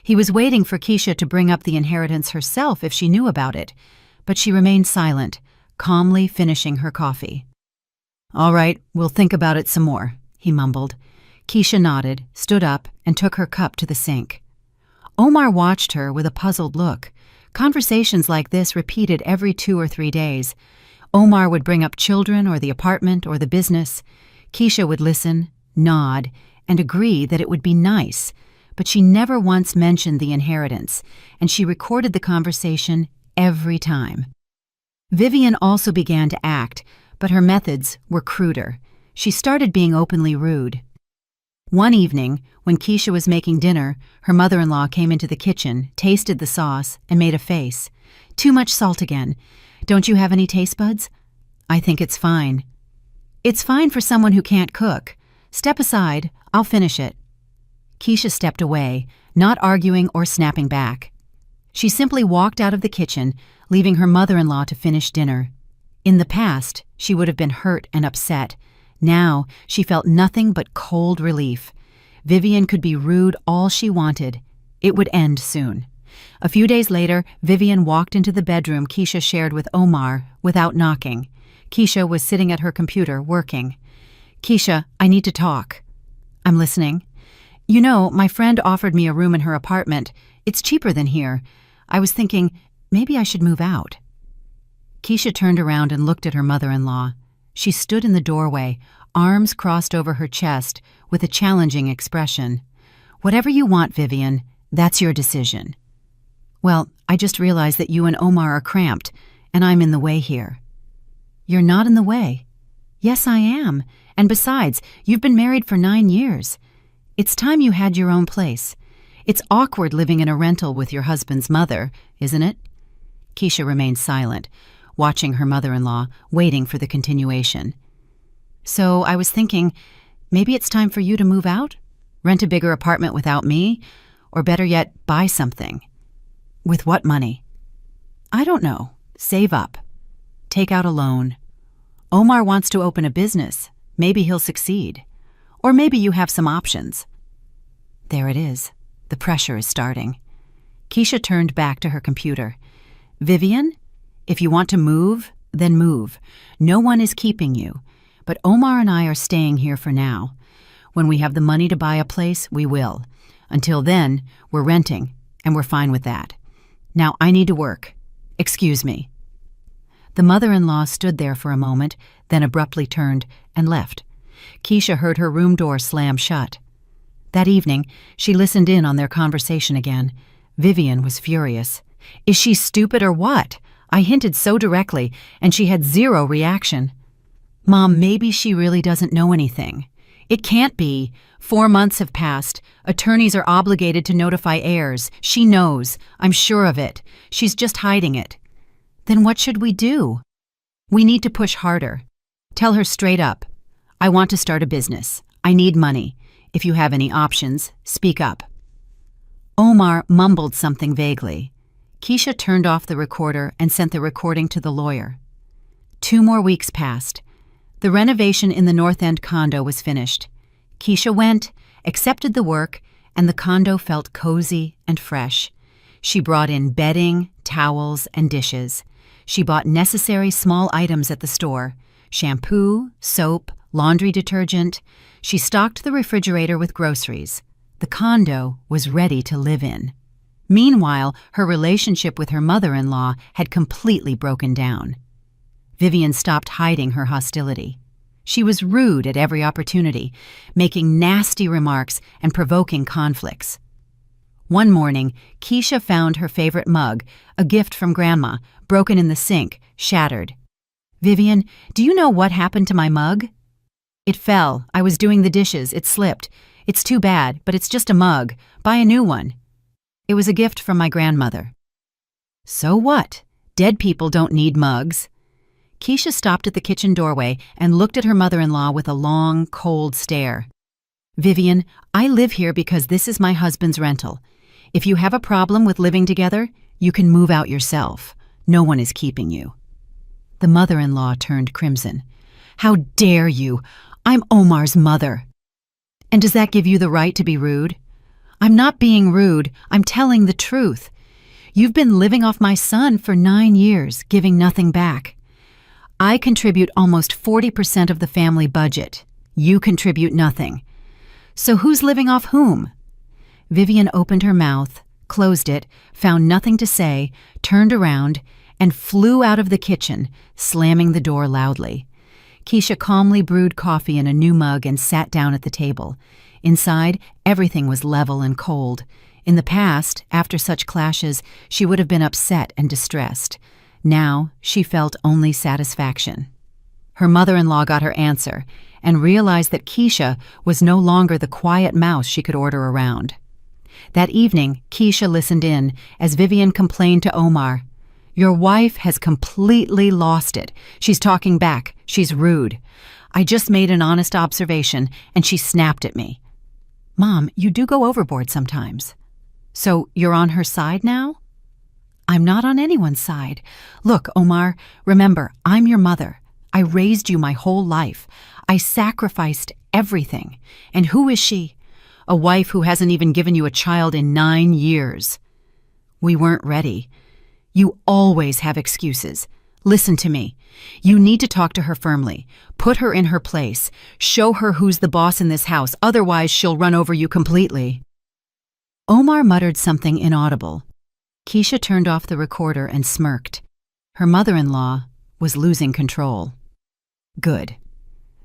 He was waiting for Keisha to bring up the inheritance herself if she knew about it, but she remained silent, calmly finishing her coffee. "All right, we'll think about it some more," he mumbled. Keisha nodded, stood up, and took her cup to the sink. Omar watched her with a puzzled look. Conversations like this repeated every 2 or 3 days. Omar would bring up children or the apartment or the business. Keisha would listen, nod, and agree that it would be nice, but she never once mentioned the inheritance, and she recorded the conversation every time. Vivian also began to act, but her methods were cruder. She started being openly rude. One evening, when Keisha was making dinner, her mother-in-law came into the kitchen, tasted the sauce, and made a face. "Too much salt again. Don't you have any taste buds?" "I think it's fine." "It's fine for someone who can't cook. Step aside, I'll finish it." Keisha stepped away, not arguing or snapping back. She simply walked out of the kitchen, leaving her mother-in-law to finish dinner. In the past, she would have been hurt and upset. Now, she felt nothing but cold relief. Vivian could be rude all she wanted. It would end soon. A few days later, Vivian walked into the bedroom Keisha shared with Omar without knocking. Keisha was sitting at her computer, working. "Keisha, I need to talk." "I'm listening." "You know, my friend offered me a room in her apartment. It's cheaper than here. I was thinking, maybe I should move out." Keisha turned around and looked at her mother-in-law. She stood in the doorway, arms crossed over her chest, with a challenging expression. "Whatever you want, Vivian, that's your decision." "Well, I just realized that you and Omar are cramped, and I'm in the way here." "You're not in the way." "Yes, I am. And besides, you've been married for 9 years. It's time you had your own place. It's awkward living in a rental with your husband's mother, isn't it?" Keisha remained silent, watching her mother-in-law, waiting for the continuation. "So I was thinking, maybe it's time for you to move out? Rent a bigger apartment without me? Or better yet, buy something." "With what money?" "I don't know. Save up. Take out a loan. Omar wants to open a business. Maybe he'll succeed. Or maybe you have some options." There it is. The pressure is starting. Keisha turned back to her computer. "Vivian, if you want to move, then move. No one is keeping you. But Omar and I are staying here for now. When we have the money to buy a place, we will. Until then, we're renting, and we're fine with that. Now I need to work. Excuse me." The mother-in-law stood there for a moment, then abruptly turned and left. Keisha heard her room door slam shut. That evening, she listened in on their conversation again. Vivian was furious. "Is she stupid or what? I hinted so directly, and she had zero reaction." "Mom, maybe she really doesn't know anything. It can't be. 4 months have passed. Attorneys are obligated to notify heirs. She knows. I'm sure of it. She's just hiding it." "Then what should we do?" "We need to push harder. Tell her straight up. I want to start a business. I need money. If you have any options, speak up." Omar mumbled something vaguely. Keisha turned off the recorder and sent the recording to the lawyer. 2 more weeks passed. The renovation in the North End condo was finished. Keisha went, accepted the work, and the condo felt cozy and fresh. She brought in bedding, towels, and dishes. She bought necessary small items at the store: shampoo, soap, laundry detergent. She stocked the refrigerator with groceries. The condo was ready to live in. Meanwhile, her relationship with her mother-in-law had completely broken down. Vivian stopped hiding her hostility. She was rude at every opportunity, making nasty remarks and provoking conflicts. One morning, Keisha found her favorite mug, a gift from Grandma, broken in the sink, shattered. "Vivian, do you know what happened to my mug?" "It fell. I was doing the dishes. It slipped. It's too bad, but it's just a mug. Buy a new one." "It was a gift from my grandmother." "So what? Dead people don't need mugs." Keisha stopped at the kitchen doorway and looked at her mother-in-law with a long, cold stare. "Vivian, I live here because this is my husband's rental. If you have a problem with living together, you can move out yourself. No one is keeping you." The mother-in-law turned crimson. "How dare you? I'm Omar's mother." "And does that give you the right to be rude?" "I'm not being rude. I'm telling the truth. You've been living off my son for 9 years, giving nothing back. I contribute almost 40% of the family budget. You contribute nothing. So who's living off whom? Vivian opened her mouth, closed it, found nothing to say, turned around, and flew out of the kitchen, slamming the door loudly. Keisha calmly brewed coffee in a new mug and sat down at the table. Inside, everything was level and cold. In the past, after such clashes, she would have been upset and distressed. Now, she felt only satisfaction. Her mother-in-law got her answer and realized that Keisha was no longer the quiet mouse she could order around. That evening, Keisha listened in as Vivian complained to Omar. "Your wife has completely lost it. She's talking back. She's rude. I just made an honest observation, and she snapped at me." "Mom, you do go overboard sometimes." "So you're on her side now?" "I'm not on anyone's side. Look, Omar, remember, I'm your mother. I raised you my whole life. I sacrificed everything. And who is she? A wife who hasn't even given you a child in 9 years. We weren't ready. You always have excuses. Listen to me. You need to talk to her firmly. Put her in her place. Show her who's the boss in this house. Otherwise, she'll run over you completely." Omar muttered something inaudible. Keisha turned off the recorder and smirked. Her mother-in-law was losing control. Good.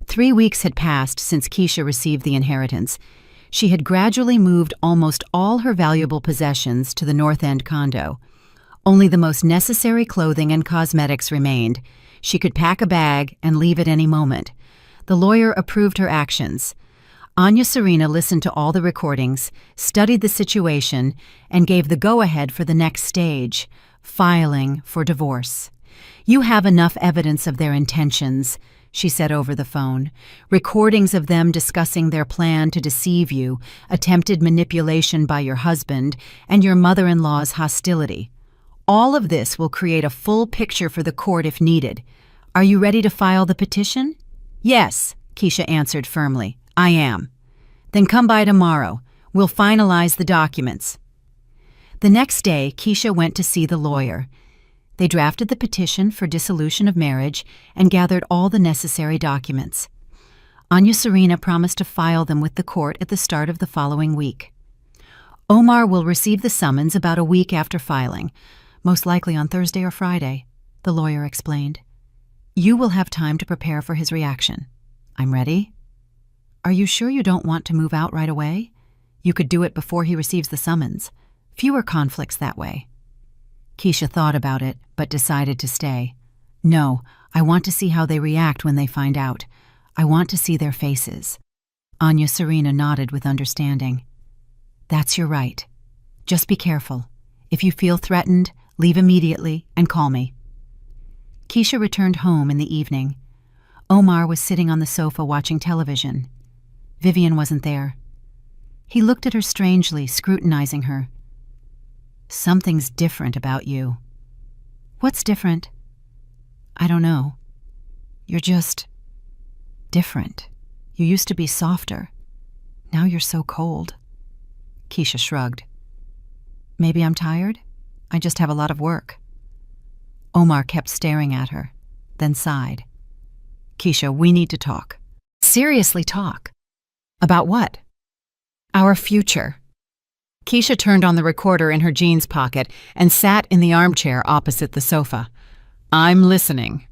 3 weeks had passed since Keisha received the inheritance. She had gradually moved almost all her valuable possessions to the North End condo. Only the most necessary clothing and cosmetics remained. She could pack a bag and leave at any moment. The lawyer approved her actions. Anya Serena listened to all the recordings, studied the situation, and gave the go-ahead for the next stage, filing for divorce. "You have enough evidence of their intentions," she said over the phone. "Recordings of them discussing their plan to deceive you, attempted manipulation by your husband, and your mother-in-law's hostility. All of this will create a full picture for the court if needed. Are you ready to file the petition?" "Yes," Keisha answered firmly. "I am." "Then come by tomorrow. We'll finalize the documents." The next day, Keisha went to see the lawyer. They drafted the petition for dissolution of marriage and gathered all the necessary documents. Anya Serena promised to file them with the court at the start of the following week. Omar will receive the summons about a week after filing, most likely on Thursday or Friday, the lawyer explained. "You will have time to prepare for his reaction." "I'm ready." "Are you sure you don't want to move out right away? You could do it before he receives the summons. Fewer conflicts that way." Keisha thought about it, but decided to stay. "No, I want to see how they react when they find out. I want to see their faces." Anya Serena nodded with understanding. "That's your right. Just be careful. If you feel threatened, leave immediately and call me." Keisha returned home in the evening. Omar was sitting on the sofa watching television. Vivian wasn't there. He looked at her strangely, scrutinizing her. "Something's different about you." "What's different?" "I don't know. You're just different. You used to be softer. Now you're so cold." Keisha shrugged. "Maybe I'm tired? I just have a lot of work." Omar kept staring at her, then sighed. "Keisha, we need to talk." "Seriously talk." "About what?" "Our future." Keisha turned on the recorder in her jeans pocket and sat in the armchair opposite the sofa. "I'm listening."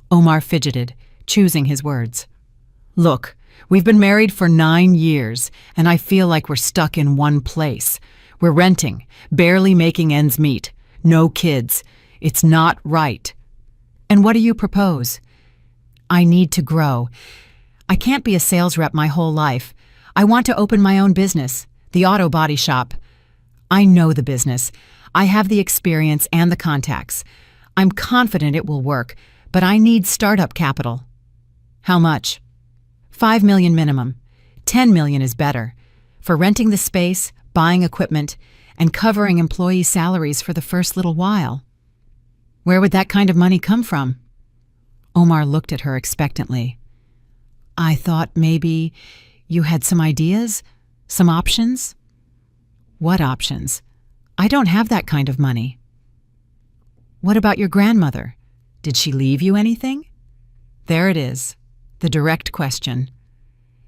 Omar fidgeted, choosing his words. "Look, we've been married for 9 years, and I feel like we're stuck in one place. We're renting, barely making ends meet. No kids. It's not right." "And what do you propose?" "I need to grow. I can't be a sales rep my whole life. I want to open my own business, the auto body shop. I know the business. I have the experience and the contacts. I'm confident it will work, but I need startup capital." "How much?" $5 million minimum. $10 million is better. For renting the space, buying equipment, and covering employee salaries for the first little while." "Where would that kind of money come from?" Omar looked at her expectantly. "I thought maybe you had some ideas, some options." "What options? I don't have that kind of money." "What about your grandmother? Did she leave you anything? There it is, the direct question.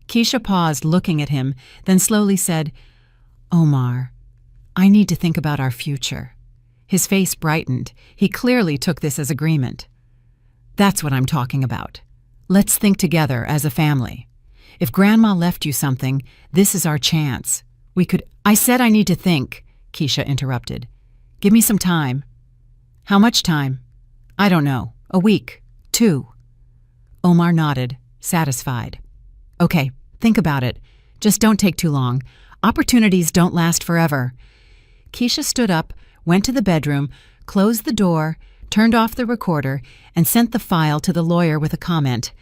Keisha paused, looking at him, then slowly said, Omar, I need to think about our future. His face brightened. He clearly took this as agreement. That's what I'm talking about. Let's think together as a family. If Grandma left you something, this is our chance. I said I need to think, Keisha interrupted. Give me some time. How much time? I don't know. A week. 2. Omar nodded, satisfied. Okay, think about it. Just don't take too long. Opportunities don't last forever. Keisha stood up, went to the bedroom, closed the door, turned off the recorder, and sent the file to the lawyer with a comment.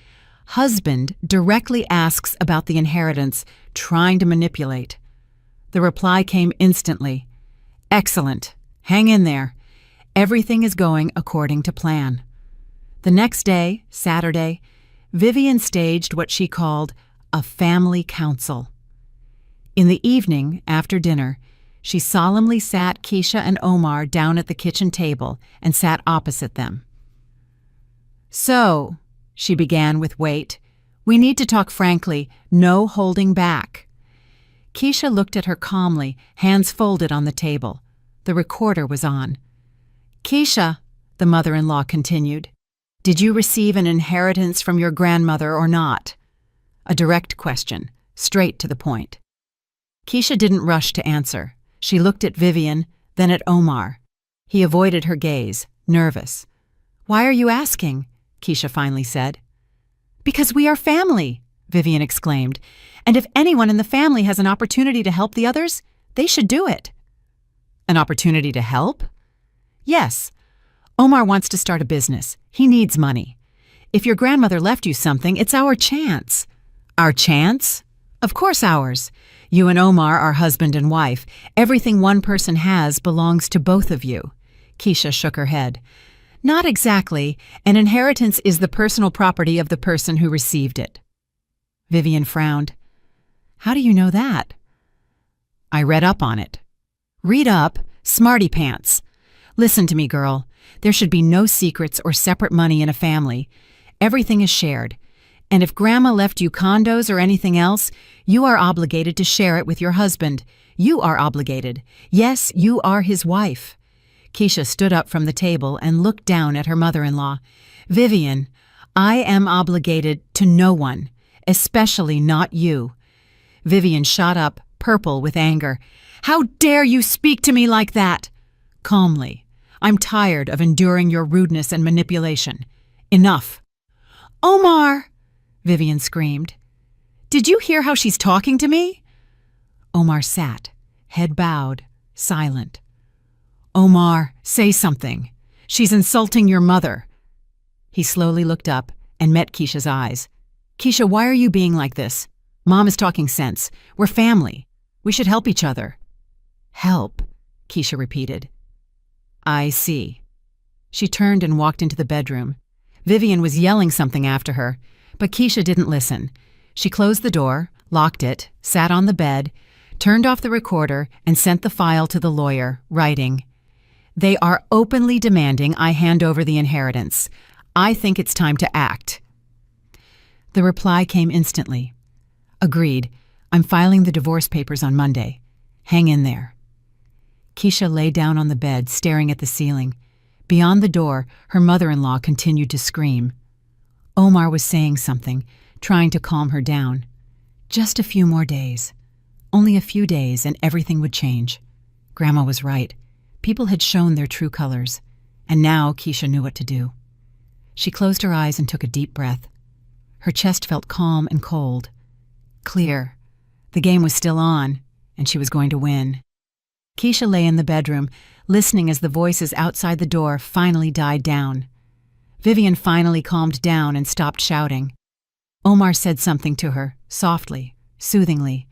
Husband directly asks about the inheritance, trying to manipulate. The reply came instantly. Excellent. Hang in there. Everything is going according to plan. The next day, Saturday, Vivian staged what she called a family council. In the evening, after dinner, she solemnly sat Keisha and Omar down at the kitchen table and sat opposite them. So, she began with weight, we need to talk frankly, no holding back. Keisha looked at her calmly, hands folded on the table. The recorder was on. Keisha, the mother-in-law continued, did you receive an inheritance from your grandmother or not? A direct question, straight to the point. Keisha didn't rush to answer. She looked at Vivian, then at Omar. He avoided her gaze, nervous. Why are you asking? Keisha finally said. Because we are family, Vivian exclaimed. And if anyone in the family has an opportunity to help the others, they should do it. An opportunity to help? Yes. Omar wants to start a business. He needs money. If your grandmother left you something, it's our chance. Our chance? Of course ours. You and Omar are husband and wife. Everything one person has belongs to both of you. Keisha shook her head. Not exactly. An inheritance is the personal property of the person who received it. Vivian frowned. How do you know that? I read up on it. Read up? Smarty pants. Listen to me, girl. There should be no secrets or separate money in a family. Everything is shared. And if Grandma left you condos or anything else, you are obligated to share it with your husband. You are obligated. Yes, you are his wife. Keisha stood up from the table and looked down at her mother-in-law. Vivian, I am obligated to no one, especially not you. Vivian shot up, purple with anger. How dare you speak to me like that? Calmly. I'm tired of enduring your rudeness and manipulation. Enough. Omar! Vivian screamed. Did you hear how she's talking to me? Omar sat, head bowed, silent. Omar, say something. She's insulting your mother. He slowly looked up and met Keisha's eyes. Keisha, why are you being like this? Mom is talking sense. We're family. We should help each other. Help, Keisha repeated. I see. She turned and walked into the bedroom. Vivian was yelling something after her, but Keisha didn't listen. She closed the door, locked it, sat on the bed, turned off the recorder, and sent the file to the lawyer, writing, They are openly demanding I hand over the inheritance. I think it's time to act. The reply came instantly. Agreed. I'm filing the divorce papers on Monday. Hang in there. Keisha lay down on the bed, staring at the ceiling. Beyond the door, her mother-in-law continued to scream. Omar was saying something, trying to calm her down. Just a few more days. Only a few days and everything would change. Grandma was right. People had shown their true colors, and now Keisha knew what to do. She closed her eyes and took a deep breath. Her chest felt calm and cold. Clear. The game was still on, and she was going to win. Keisha lay in the bedroom, listening as the voices outside the door finally died down. Vivian finally calmed down and stopped shouting. Omar said something to her, softly, soothingly.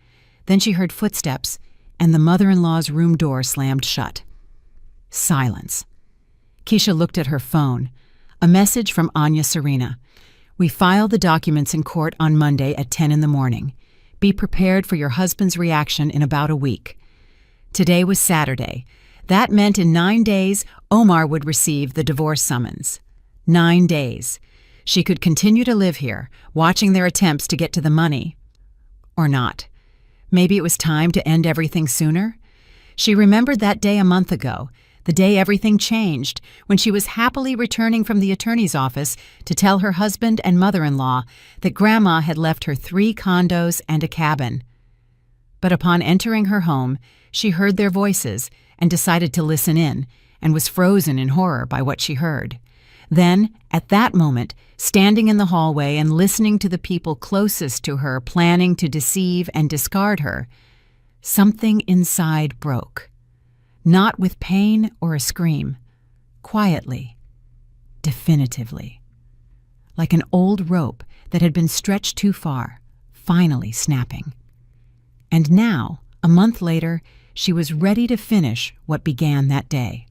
Then she heard footsteps, and the mother-in-law's room door slammed shut. Silence. Keisha looked at her phone. A message from Anya Serena. We file the documents in court on Monday at 10 in the morning. Be prepared for your husband's reaction in about a week. Today was Saturday. That meant in 9 days, Omar would receive the divorce summons. 9 days. She could continue to live here, watching their attempts to get to the money. Or not. Maybe it was time to end everything sooner? She remembered that day a month ago, the day everything changed, when she was happily returning from the attorney's office to tell her husband and mother-in-law that Grandma had left her 3 condos and a cabin. But upon entering her home, she heard their voices and decided to listen in, and was frozen in horror by what she heard. Then, at that moment, standing in the hallway and listening to the people closest to her planning to deceive and discard her, something inside broke. Not with pain or a scream, quietly, definitively. Like an old rope that had been stretched too far, finally snapping. And now, a month later, she was ready to finish what began that day.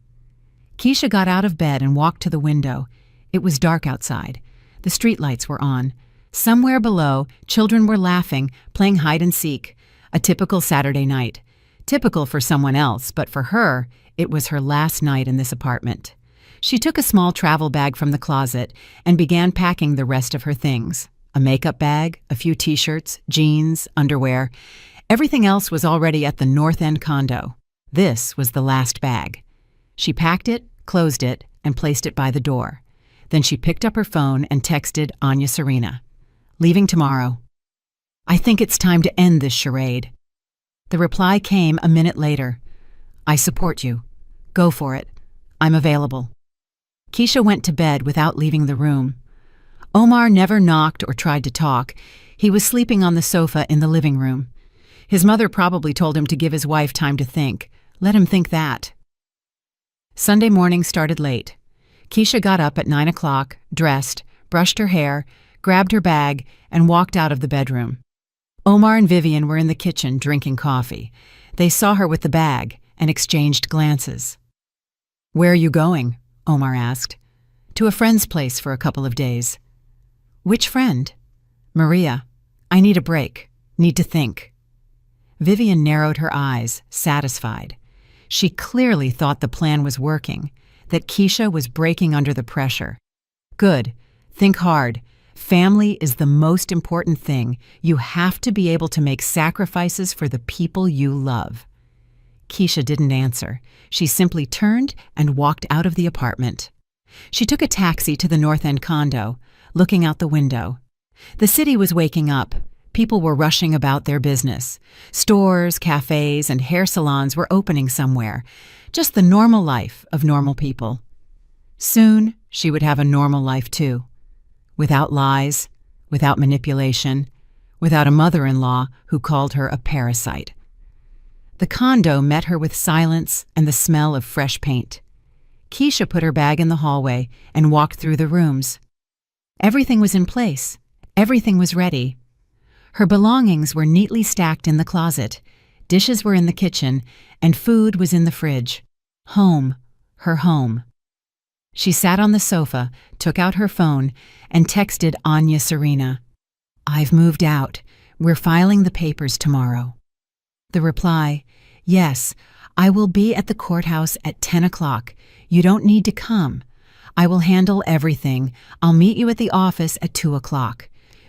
Keisha got out of bed and walked to the window. It was dark outside. The streetlights were on. Somewhere below, children were laughing, playing hide and seek. A typical Saturday night. Typical for someone else, but for her, it was her last night in this apartment. She took a small travel bag from the closet and began packing the rest of her things. A makeup bag, a few t-shirts, jeans, underwear. Everything else was already at the North End condo. This was the last bag. She packed it, closed it, and placed it by the door. Then she picked up her phone and texted Anya Serena. "Leaving tomorrow. I think it's time to end this charade." The reply came a minute later. "I support you. Go for it. I'm available." Keisha went to bed without leaving the room. Omar never knocked or tried to talk. He was sleeping on the sofa in the living room. His mother probably told him to give his wife time to think. Let him think that. Sunday morning started late. Keisha got up at 9 o'clock, dressed, brushed her hair, grabbed her bag, and walked out of the bedroom. Omar and Vivian were in the kitchen drinking coffee. They saw her with the bag and exchanged glances. "Where are you going?" Omar asked. "To a friend's place for a couple of days." "Which friend?" "Maria. I need a break. Need to think." Vivian narrowed her eyes, satisfied. She clearly thought the plan was working, that Keisha was breaking under the pressure. Good. Think hard. Family is the most important thing. You have to be able to make sacrifices for the people you love. Keisha didn't answer. She simply turned and walked out of the apartment. She took a taxi to the North End condo, looking out the window. The city was waking up. People were rushing about their business. Stores, cafes, and hair salons were opening somewhere. Just the normal life of normal people. Soon, she would have a normal life too. Without lies, without manipulation, without a mother-in-law who called her a parasite. The condo met her with silence and the smell of fresh paint. Keisha put her bag in the hallway and walked through the rooms. Everything was in place. Everything was ready. Her belongings were neatly stacked in the closet. Dishes were in the kitchen, and food was in the fridge. Home, her home. She sat on the sofa, took out her phone, and texted Anya Serena. "I've moved out. We're filing the papers tomorrow." The reply, "Yes, I will be at the courthouse at 10 o'clock. You don't need to come. I will handle everything. I'll meet you at the office at 2 o'clock.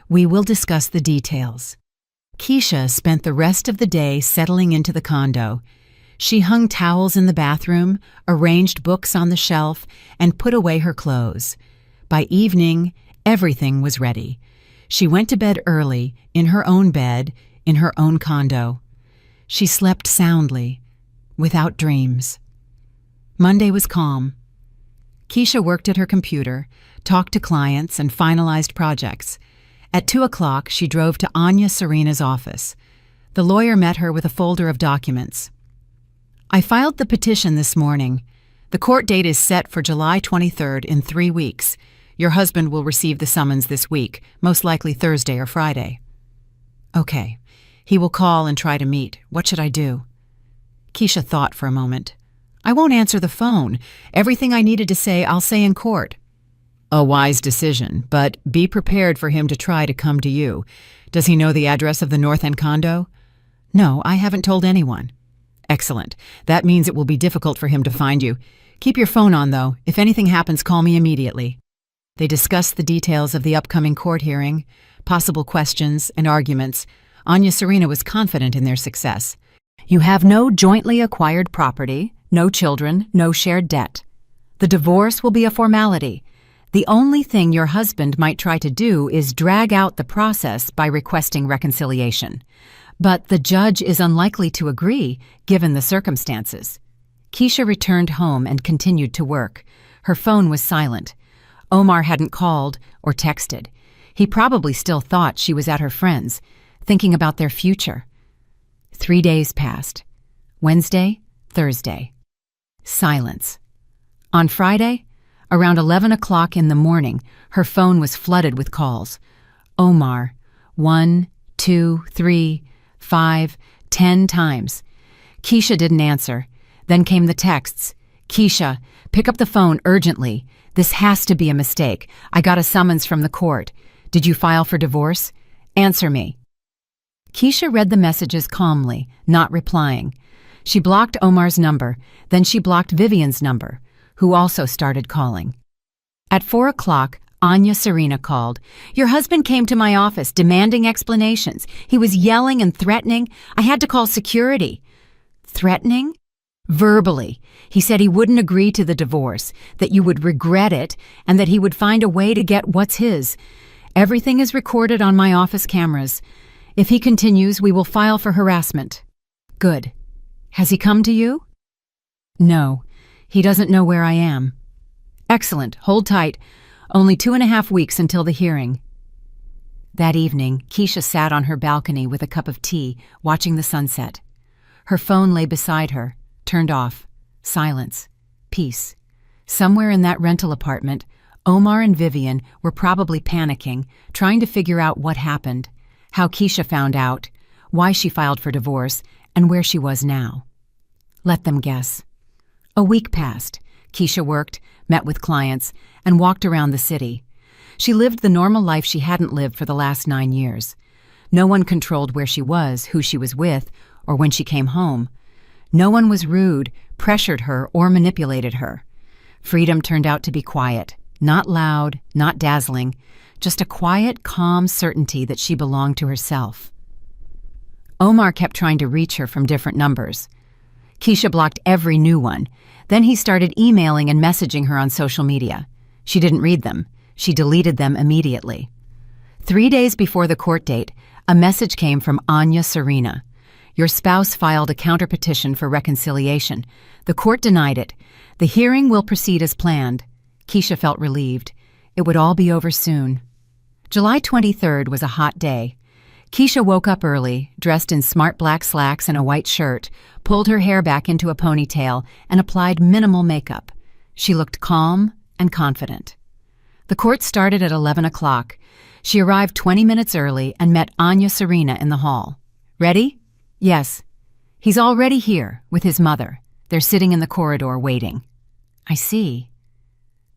We will discuss the details." Keisha spent the rest of the day settling into the condo. She hung towels in the bathroom, arranged books on the shelf, and put away her clothes. By evening, everything was ready. She went to bed early, in her own bed, in her own condo. She slept soundly, without dreams. Monday was calm. Keisha worked at her computer, talked to clients, and finalized projects. At 2 o'clock, she drove to Anya Serena's office. The lawyer met her with a folder of documents. "I filed the petition this morning. The court date is set for July 23rd in 3 weeks. Your husband will receive the summons this week, most likely Thursday or Friday." "Okay. He will call and try to meet. What should I do?" Keisha thought for a moment. "I won't answer the phone. Everything I needed to say, I'll say in court." "A wise decision, but be prepared for him to try to come to you. Does he know the address of the North End condo?" "No, I haven't told anyone." "Excellent. That means it will be difficult for him to find you. Keep your phone on, though. If anything happens, call me immediately." They discussed the details of the upcoming court hearing, possible questions, and arguments. Anya Serena was confident in their success. You have no jointly acquired property, no children, no shared debt. The divorce will be a formality. The only thing your husband might try to do is drag out the process by requesting reconciliation. But the judge is unlikely to agree, given the circumstances. Keisha returned home and continued to work. Her phone was silent. Omar hadn't called or texted. He probably still thought she was at her friend's, thinking about their future. 3 days passed. Wednesday, Thursday. Silence. On Friday, around 11 o'clock in the morning, her phone was flooded with calls. Omar, 1, 2, 3, 5, 10 times. Keisha didn't answer. Then came the texts. Keisha, pick up the phone urgently. This has to be a mistake. I got a summons from the court. Did you file for divorce? Answer me. Keisha read the messages calmly, not replying. She blocked Omar's number, then she blocked Vivian's number, who also started calling. At 4 o'clock, Anya Serena called. Your husband came to my office demanding explanations. He was yelling and threatening. I had to call security. Threatening? Verbally. He said he wouldn't agree to the divorce, that you would regret it, and that he would find a way to get what's his. Everything is recorded on my office cameras. If he continues, we will file for harassment. Good. Has he come to you? No. He doesn't know where I am. Excellent. Hold tight. Only 2.5 weeks until the hearing. That evening, Keisha sat on her balcony with a cup of tea, watching the sunset. Her phone lay beside her, turned off. Silence. Peace. Somewhere in that rental apartment, Omar and Vivian were probably panicking, trying to figure out what happened, how Keisha found out, why she filed for divorce, and where she was now. Let them guess. A week passed. Keisha worked, met with clients, and walked around the city. She lived the normal life she hadn't lived for the last 9 years. No one controlled where she was, who she was with, or when she came home. No one was rude, pressured her, or manipulated her. Freedom turned out to be quiet, not loud, not dazzling, just a quiet, calm certainty that she belonged to herself. Omar kept trying to reach her from different numbers. Keisha blocked every new one. Then he started emailing and messaging her on social media. She didn't read them. She deleted them immediately. 3 days before the court date, a message came from Anya Serena. Your spouse filed a counterpetition for reconciliation. The court denied it. The hearing will proceed as planned. Keisha felt relieved. It would all be over soon. July 23rd was a hot day. Keisha woke up early, dressed in smart black slacks and a white shirt, pulled her hair back into a ponytail, and applied minimal makeup. She looked calm and confident. The court started at 11 o'clock. She arrived 20 minutes early and met Anya Serena in the hall. Ready? Yes. He's already here, with his mother. They're sitting in the corridor waiting. I see.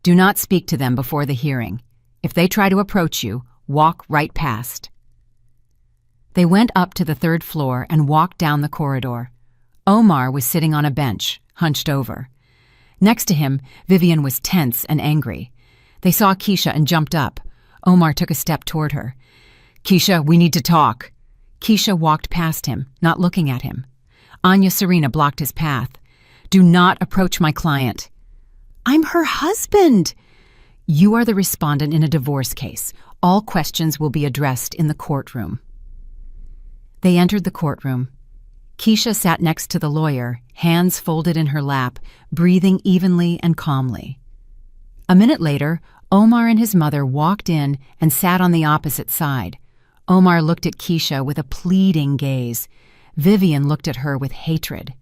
Do not speak to them before the hearing. If they try to approach you, walk right past. They went up to the 3rd floor and walked down the corridor. Omar was sitting on a bench, hunched over. Next to him, Vivian was tense and angry. They saw Keisha and jumped up. Omar took a step toward her. Keisha, we need to talk. Keisha walked past him, not looking at him. Anya Serena blocked his path. Do not approach my client. I'm her husband. You are the respondent in a divorce case. All questions will be addressed in the courtroom. They entered the courtroom. Keisha sat next to the lawyer, hands folded in her lap, breathing evenly and calmly. A minute later, Omar and his mother walked in and sat on the opposite side. Omar looked at Keisha with a pleading gaze. Vivian looked at her with hatred.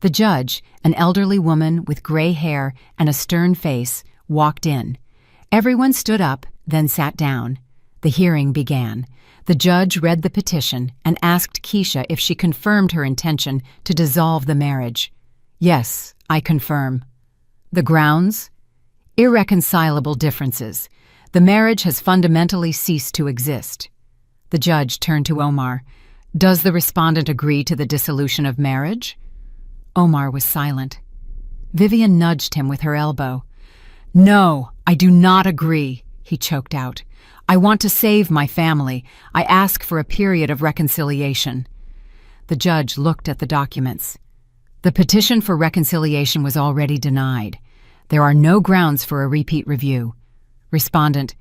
The judge, an elderly woman with gray hair and a stern face, walked in. Everyone stood up, then sat down. The hearing began. The judge read the petition and asked Keisha if she confirmed her intention to dissolve the marriage. Yes, I confirm. The grounds? Irreconcilable differences. The marriage has fundamentally ceased to exist. The judge turned to Omar. Does the respondent agree to the dissolution of marriage? Omar was silent. Vivian nudged him with her elbow. "No, I do not agree," he choked out. "I want to save my family. I ask for a period of reconciliation." The judge looked at the documents. The petition for reconciliation was already denied. There are no grounds for a repeat review. Respondent,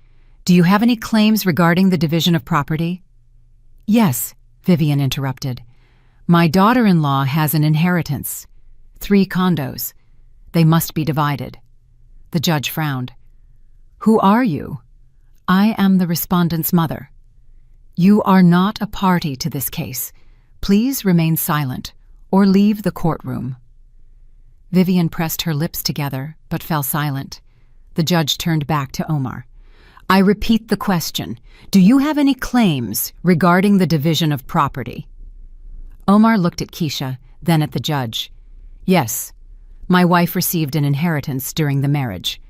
do you have any claims regarding the division of property? Yes, Vivian interrupted. My daughter-in-law has an inheritance. 3 condos. They must be divided. The judge frowned. Who are you? I am the respondent's mother. You are not a party to this case. Please remain silent or leave the courtroom. Vivian pressed her lips together but fell silent. The judge turned back to Omar. I repeat the question. Do you have any claims regarding the division of property? Omar looked at Keisha, then at the judge. Yes, my wife received an inheritance during the marriage.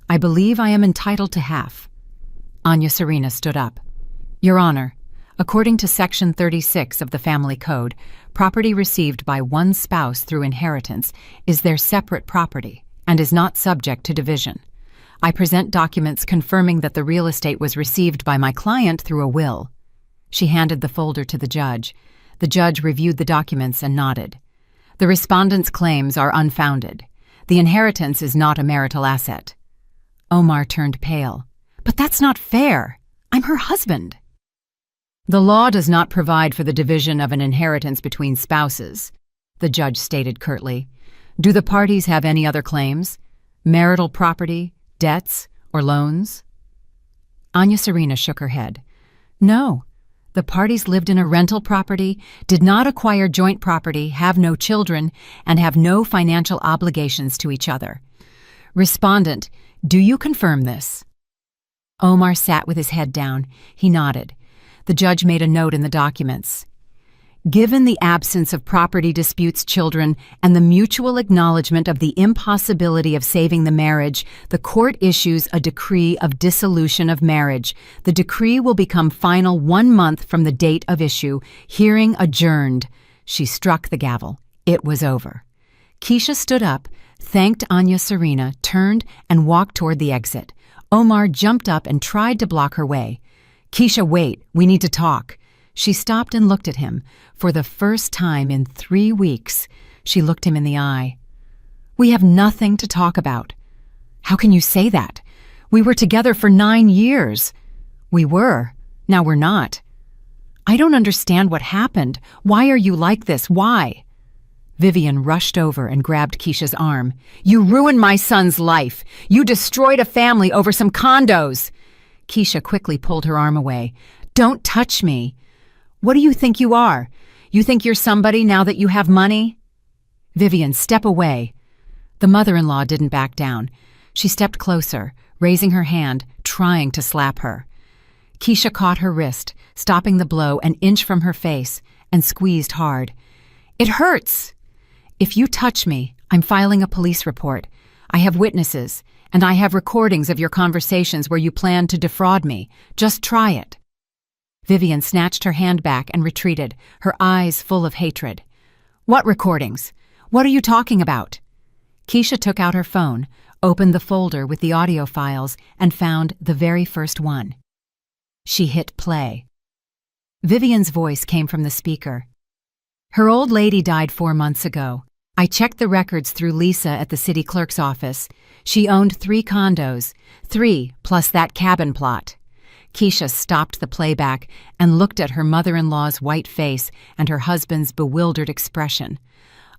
I believe I am entitled to half. Anya Serena stood up. Your Honor, according to Section 36 of the Family Code, property received by one spouse through inheritance is their separate property and is not subject to division. I present documents confirming that the real estate was received by my client through a will. She handed the folder to the judge. The judge reviewed the documents and nodded. The respondent's claims are unfounded. The inheritance is not a marital asset. Omar turned pale. But that's not fair. I'm her husband. The law does not provide for the division of an inheritance between spouses, the judge stated curtly. Do the parties have any other claims? Marital property, debts, or loans? Anya Serena shook her head. No. The parties lived in a rental property, did not acquire joint property, have no children, and have no financial obligations to each other. Respondent, do you confirm this? Omar sat with his head down. He nodded. The judge made a note in the documents. Given the absence of property disputes, children, and the mutual acknowledgement of the impossibility of saving the marriage, the court issues a decree of dissolution of marriage. The decree will become final 1 month from the date of issue. Hearing adjourned. She struck the gavel. It was over. Keisha stood up, thanked Anya Serena, turned, and walked toward the exit. Omar jumped up and tried to block her way. Keisha, wait, we need to talk. She stopped and looked at him. For the first time in 3 weeks, she looked him in the eye. We have nothing to talk about. How can you say that? We were together for 9 years. We were. Now we're not. I don't understand what happened. Why are you like this? Why? Vivian rushed over and grabbed Keisha's arm. You ruined my son's life. You destroyed a family over some condos. Keisha quickly pulled her arm away. Don't touch me. What do you think you are? You think you're somebody now that you have money? Vivian, step away. The mother-in-law didn't back down. She stepped closer, raising her hand, trying to slap her. Keisha caught her wrist, stopping the blow an inch from her face, and squeezed hard. It hurts! If you touch me, I'm filing a police report. I have witnesses, and I have recordings of your conversations where you planned to defraud me. Just try it. Vivian snatched her hand back and retreated, her eyes full of hatred. What recordings? What are you talking about? Keisha took out her phone, opened the folder with the audio files, and found the very first one. She hit play. Vivian's voice came from the speaker. Her old lady died 4 months ago. I checked the records through Lisa at the city clerk's office. She owned 3 condos, 3 plus that cabin plot. Keisha stopped the playback and looked at her mother-in-law's white face and her husband's bewildered expression.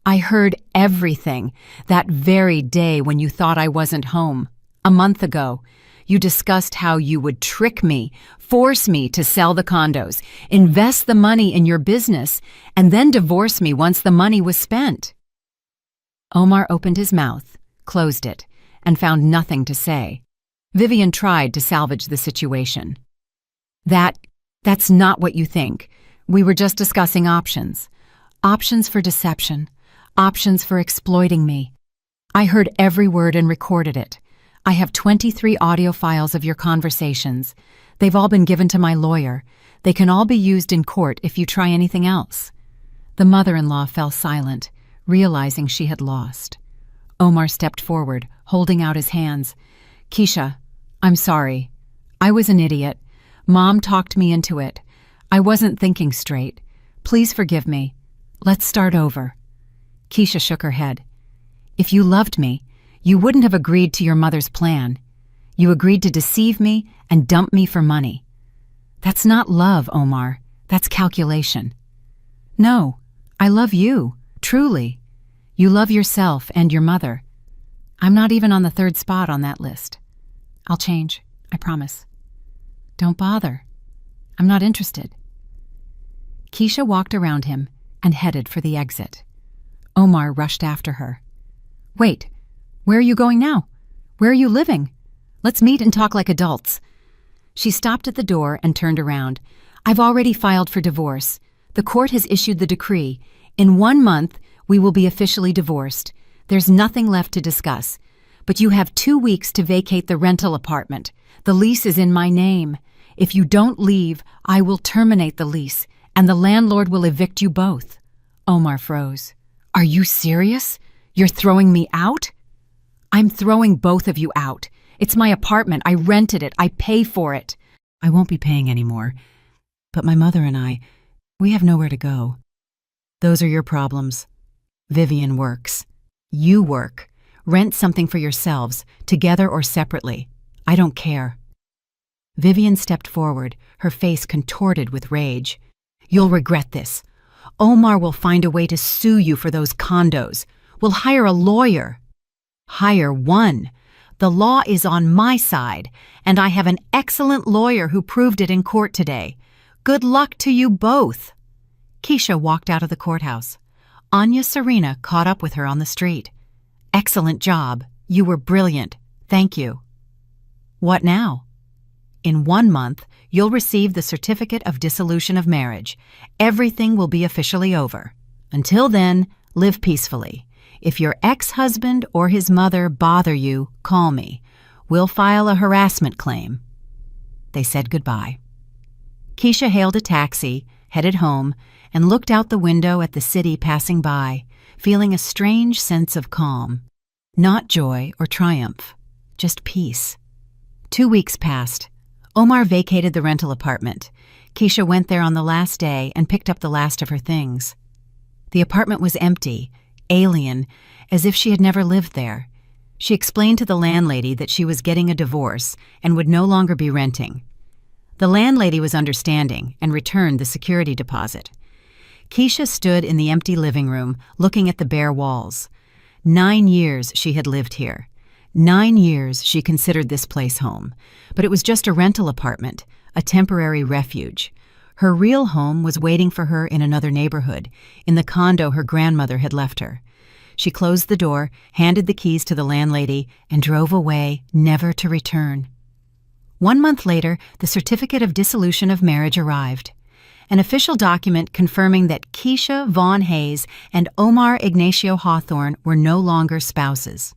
I heard everything that very day when you thought I wasn't home. A month ago, you discussed how you would trick me, force me to sell the condos, invest the money in your business, and then divorce me once the money was spent. Omar opened his mouth, closed it, and found nothing to say. Vivian tried to salvage the situation. That's not what you think. We were just discussing options. Options for deception. Options for exploiting me. I heard every word and recorded it. I have 23 audio files of your conversations. They've all been given to my lawyer. They can all be used in court if you try anything else. The mother-in-law fell silent, realizing she had lost. Omar stepped forward, holding out his hands. Keisha, I'm sorry. I was an idiot. Mom talked me into it. I wasn't thinking straight. Please forgive me. Let's start over. Keisha shook her head. If you loved me, you wouldn't have agreed to your mother's plan. You agreed to deceive me and dump me for money. That's not love, Omar. That's calculation. No, I love you, truly. You love yourself and your mother. I'm not even on the third spot on that list. I'll change, I promise. Don't bother. I'm not interested. Keisha walked around him and headed for the exit. Omar rushed after her. Wait, where are you going now? Where are you living? Let's meet and talk like adults. She stopped at the door and turned around. I've already filed for divorce. The court has issued the decree. In 1 month, we will be officially divorced. There's nothing left to discuss. But you have 2 weeks to vacate the rental apartment. The lease is in my name. If you don't leave, I will terminate the lease, and the landlord will evict you both. Omar froze. Are you serious? You're throwing me out? I'm throwing both of you out. It's my apartment. I rented it. I pay for it. I won't be paying anymore. But my mother and we have nowhere to go. Those are your problems. Vivian works. You work. Rent something for yourselves, together or separately. I don't care. Vivian stepped forward, her face contorted with rage. You'll regret this. Omar will find a way to sue you for those condos. We'll hire a lawyer. Hire one. The law is on my side, and I have an excellent lawyer who proved it in court today. Good luck to you both. Keisha walked out of the courthouse. Anya Serena caught up with her on the street. Excellent job. You were brilliant. Thank you. What now? In 1 month, you'll receive the certificate of dissolution of marriage. Everything will be officially over. Until then, live peacefully. If your ex-husband or his mother bother you, call me. We'll file a harassment claim. They said goodbye. Keisha hailed a taxi, headed home, and looked out the window at the city passing by, feeling a strange sense of calm. Not joy or triumph, just peace. 2 weeks passed. Omar vacated the rental apartment. Keisha went there on the last day and picked up the last of her things. The apartment was empty, alien, as if she had never lived there. She explained to the landlady that she was getting a divorce and would no longer be renting. The landlady was understanding and returned the security deposit. Keisha stood in the empty living room, looking at the bare walls. 9 years she had lived here. 9 years she considered this place home, but it was just a rental apartment, a temporary refuge. Her real home was waiting for her in another neighborhood, in the condo her grandmother had left her. She closed the door, handed the keys to the landlady, and drove away, never to return. 1 month later, the certificate of dissolution of marriage arrived. An official document confirming that Keisha Vaughn Hayes and Omar Ignacio Hawthorne were no longer spouses.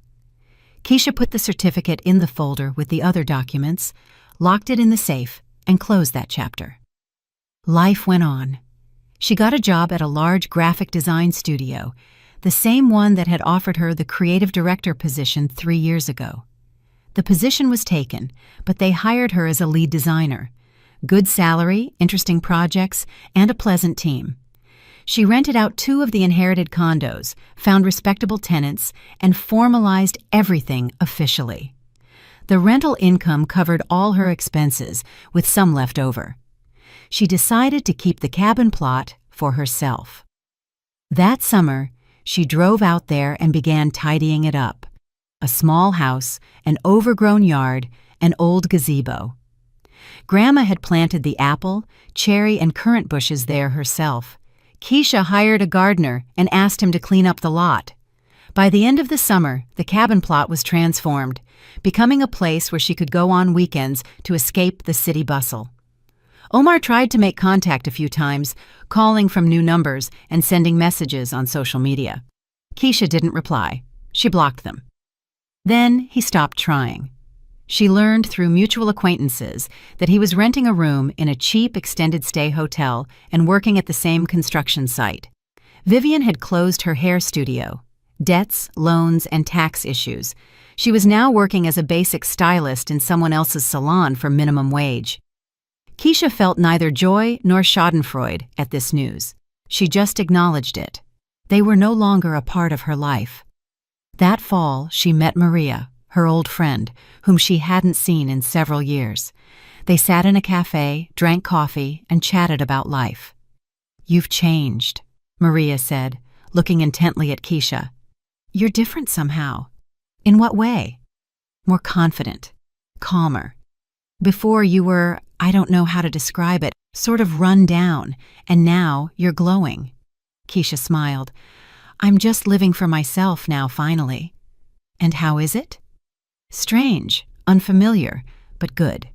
Keisha put the certificate in the folder with the other documents, locked it in the safe, and closed that chapter. Life went on. She got a job at a large graphic design studio, the same one that had offered her the creative director position 3 years ago. The position was taken, but they hired her as a lead designer. Good salary, interesting projects, and a pleasant team. She rented out 2 of the inherited condos, found respectable tenants, and formalized everything officially. The rental income covered all her expenses, with some left over. She decided to keep the cabin plot for herself. That summer, she drove out there and began tidying it up. A small house, an overgrown yard, an old gazebo. Grandma had planted the apple, cherry, and currant bushes there herself. Keisha hired a gardener and asked him to clean up the lot. By the end of the summer, the cabin plot was transformed, becoming a place where she could go on weekends to escape the city bustle. Omar tried to make contact a few times, calling from new numbers and sending messages on social media. Keisha didn't reply. She blocked them. Then he stopped trying. She learned through mutual acquaintances that he was renting a room in a cheap extended stay hotel and working at the same construction site. Vivian had closed her hair studio. Debts, loans, and tax issues. She was now working as a basic stylist in someone else's salon for minimum wage. Keisha felt neither joy nor schadenfreude at this news. She just acknowledged it. They were no longer a part of her life. That fall, she met Maria, her old friend, whom she hadn't seen in several years. They sat in a cafe, drank coffee, and chatted about life. "You've changed," Maria said, looking intently at Keisha. "You're different somehow." "In what way?" "More confident, calmer. Before you were, I don't know how to describe it, sort of run down, and now you're glowing." Keisha smiled. "I'm just living for myself now, finally." "And how is it?" "Strange, unfamiliar, but good."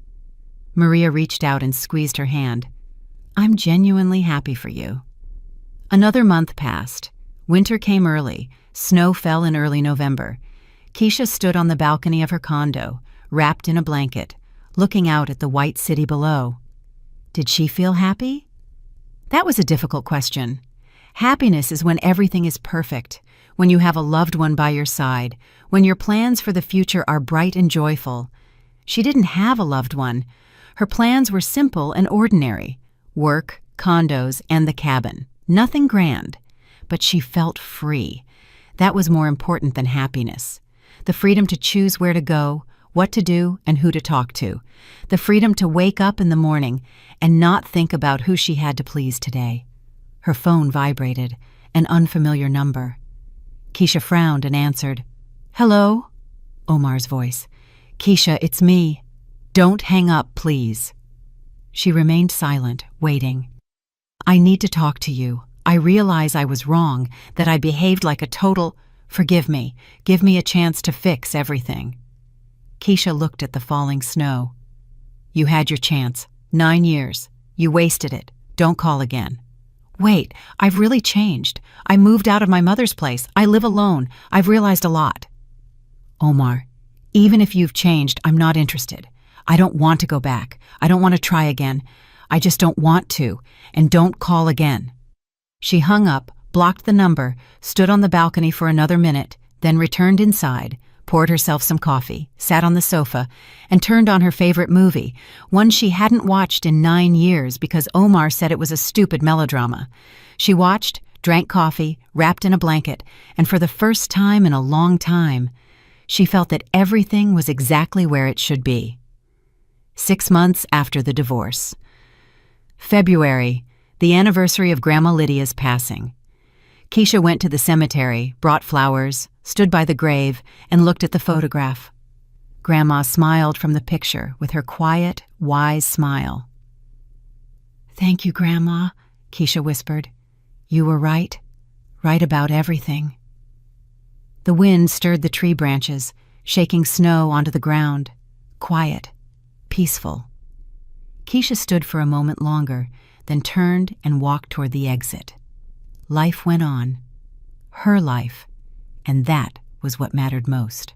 Maria reached out and squeezed her hand. "I'm genuinely happy for you." Another month passed. Winter came early. Snow fell in early November. Keisha stood on the balcony of her condo, wrapped in a blanket, looking out at the white city below. Did she feel happy? That was a difficult question. Happiness is when everything is perfect, when you have a loved one by your side, when your plans for the future are bright and joyful. She didn't have a loved one. Her plans were simple and ordinary: work, condos, and the cabin. Nothing grand. But she felt free. That was more important than happiness. The freedom to choose where to go, what to do, and who to talk to. The freedom to wake up in the morning and not think about who she had to please today. Her phone vibrated, an unfamiliar number. Keisha frowned and answered. "Hello?" Omar's voice. "Keisha, it's me. Don't hang up, please." She remained silent, waiting. "I need to talk to you. I realize I was wrong, that I behaved like a total... Forgive me. Give me a chance to fix everything." Keisha looked at the falling snow. "You had your chance. 9 years. You wasted it. Don't call again." "Wait, I've really changed. I moved out of my mother's place. I live alone. I've realized a lot." "Omar, even if you've changed, I'm not interested. I don't want to go back. I don't want to try again. I just don't want to. And don't call again." She hung up, blocked the number, stood on the balcony for another minute, then returned inside, poured herself some coffee, sat on the sofa, and turned on her favorite movie, one she hadn't watched in 9 years because Omar said it was a stupid melodrama. She watched, drank coffee, wrapped in a blanket, and for the first time in a long time, she felt that everything was exactly where it should be. 6 months after the divorce. February, the anniversary of Grandma Lydia's passing. Keisha went to the cemetery, brought flowers, stood by the grave, and looked at the photograph. Grandma smiled from the picture with her quiet, wise smile. "Thank you, Grandma," Keisha whispered. "You were right about everything." The wind stirred the tree branches, shaking snow onto the ground. Quiet, peaceful. Keisha stood for a moment longer, then turned and walked toward the exit. Life went on. Her life. And that was what mattered most.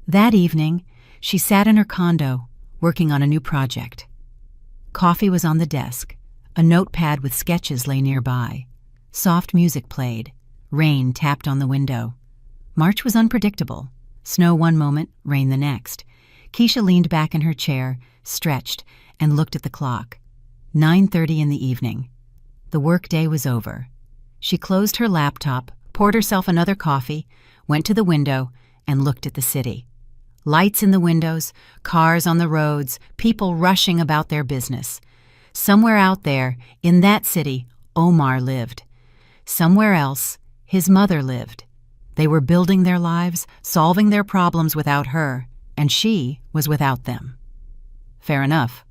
That evening, she sat in her condo, working on a new project. Coffee was on the desk. A notepad with sketches lay nearby. Soft music played. Rain tapped on the window. March was unpredictable. Snow one moment, rain the next. Keisha leaned back in her chair, stretched, and looked at the clock. 9:30 in the evening. The workday was over. She closed her laptop, poured herself another coffee, went to the window, and looked at the city. Lights in the windows, cars on the roads, people rushing about their business. Somewhere out there, in that city, Omar lived. Somewhere else, his mother lived. They were building their lives, solving their problems without her, and she was without them. Fair enough.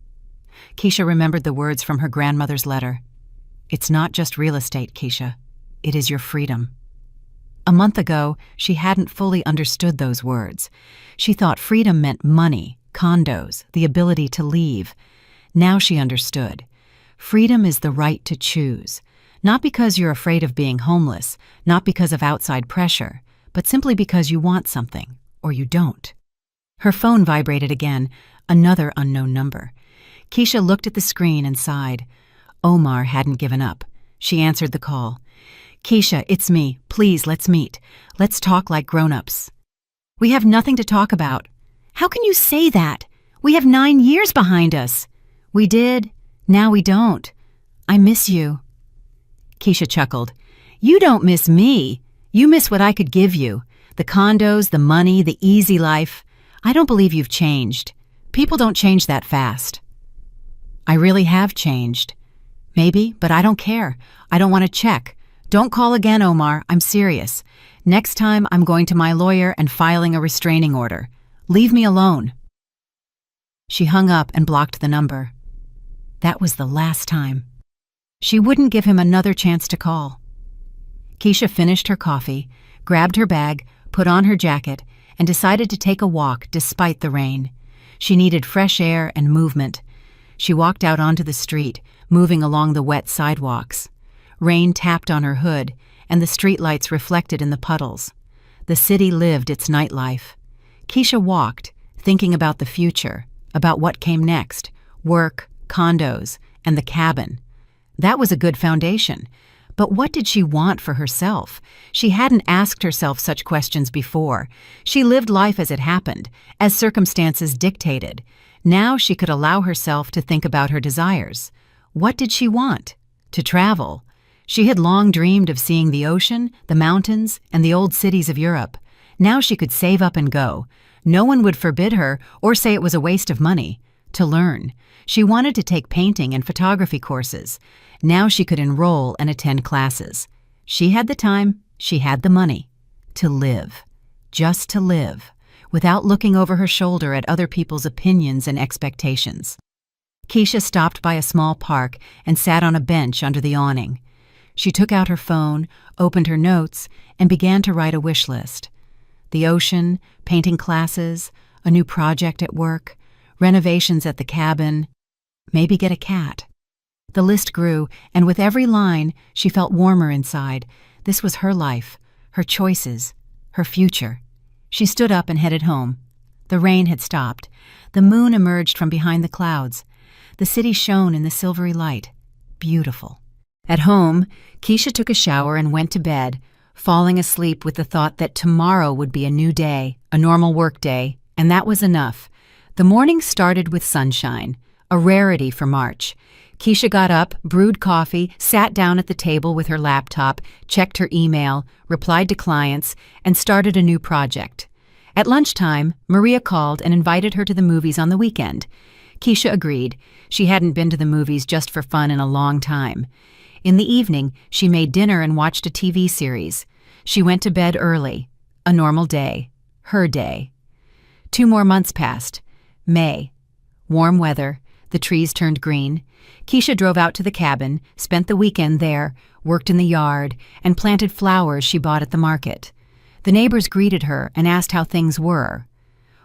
Keisha remembered the words from her grandmother's letter. "It's not just real estate, Keisha. It is your freedom." A month ago, she hadn't fully understood those words. She thought freedom meant money, condos, the ability to leave. Now she understood. Freedom is the right to choose. Not because you're afraid of being homeless, not because of outside pressure, but simply because you want something, or you don't. Her phone vibrated again, another unknown number. Keisha looked at the screen and sighed. Omar hadn't given up. She answered the call. Keisha, it's me. Please, let's meet. Let's talk like grown-ups. We have nothing to talk about. How can you say that? We have 9 years behind us. We did. Now we don't. I miss you. Keisha chuckled. You don't miss me. You miss what I could give you. The condos, the money, the easy life. I don't believe you've changed. People don't change that fast. I really have changed. Maybe, but I don't care. I don't want to check. Don't call again, Omar. I'm serious. Next time, I'm going to my lawyer and filing a restraining order. Leave me alone. She hung up and blocked the number. That was the last time. She wouldn't give him another chance to call. Keisha finished her coffee, grabbed her bag, put on her jacket, and decided to take a walk despite the rain. She needed fresh air and movement. She walked out onto the street, moving along the wet sidewalks. Rain tapped on her hood, and the streetlights reflected in the puddles. The city lived its nightlife. Keisha walked, thinking about the future, about what came next, work, condos, and the cabin. That was a good foundation. But what did she want for herself? She hadn't asked herself such questions before. She lived life as it happened, as circumstances dictated. Now she could allow herself to think about her desires. What did she want? To travel. She had long dreamed of seeing the ocean, the mountains, and the old cities of Europe. Now she could save up and go. No one would forbid her or say it was a waste of money. To learn. She wanted to take painting and photography courses. Now she could enroll and attend classes. She had the time, she had the money. To live. Just to live, without looking over her shoulder at other people's opinions and expectations. Keisha stopped by a small park and sat on a bench under the awning. She took out her phone, opened her notes, and began to write a wish list. The ocean, painting classes, a new project at work, renovations at the cabin, maybe get a cat. The list grew, and with every line, she felt warmer inside. This was her life, her choices, her future. She stood up and headed home. The rain had stopped. The moon emerged from behind the clouds. The city shone in the silvery light. Beautiful. At home, Keisha took a shower and went to bed, falling asleep with the thought that tomorrow would be a new day, a normal work day, and that was enough. The morning started with sunshine, a rarity for March. Keisha got up, brewed coffee, sat down at the table with her laptop, checked her email, replied to clients, and started a new project. At lunchtime, Maria called and invited her to the movies on the weekend. Keisha agreed. She hadn't been to the movies just for fun in a long time. In the evening, she made dinner and watched a TV series. She went to bed early. A normal day. Her day. 2 more months passed. May. Warm weather. The trees turned green. Keisha drove out to the cabin, spent the weekend there, worked in the yard, and planted flowers she bought at the market. The neighbors greeted her and asked how things were.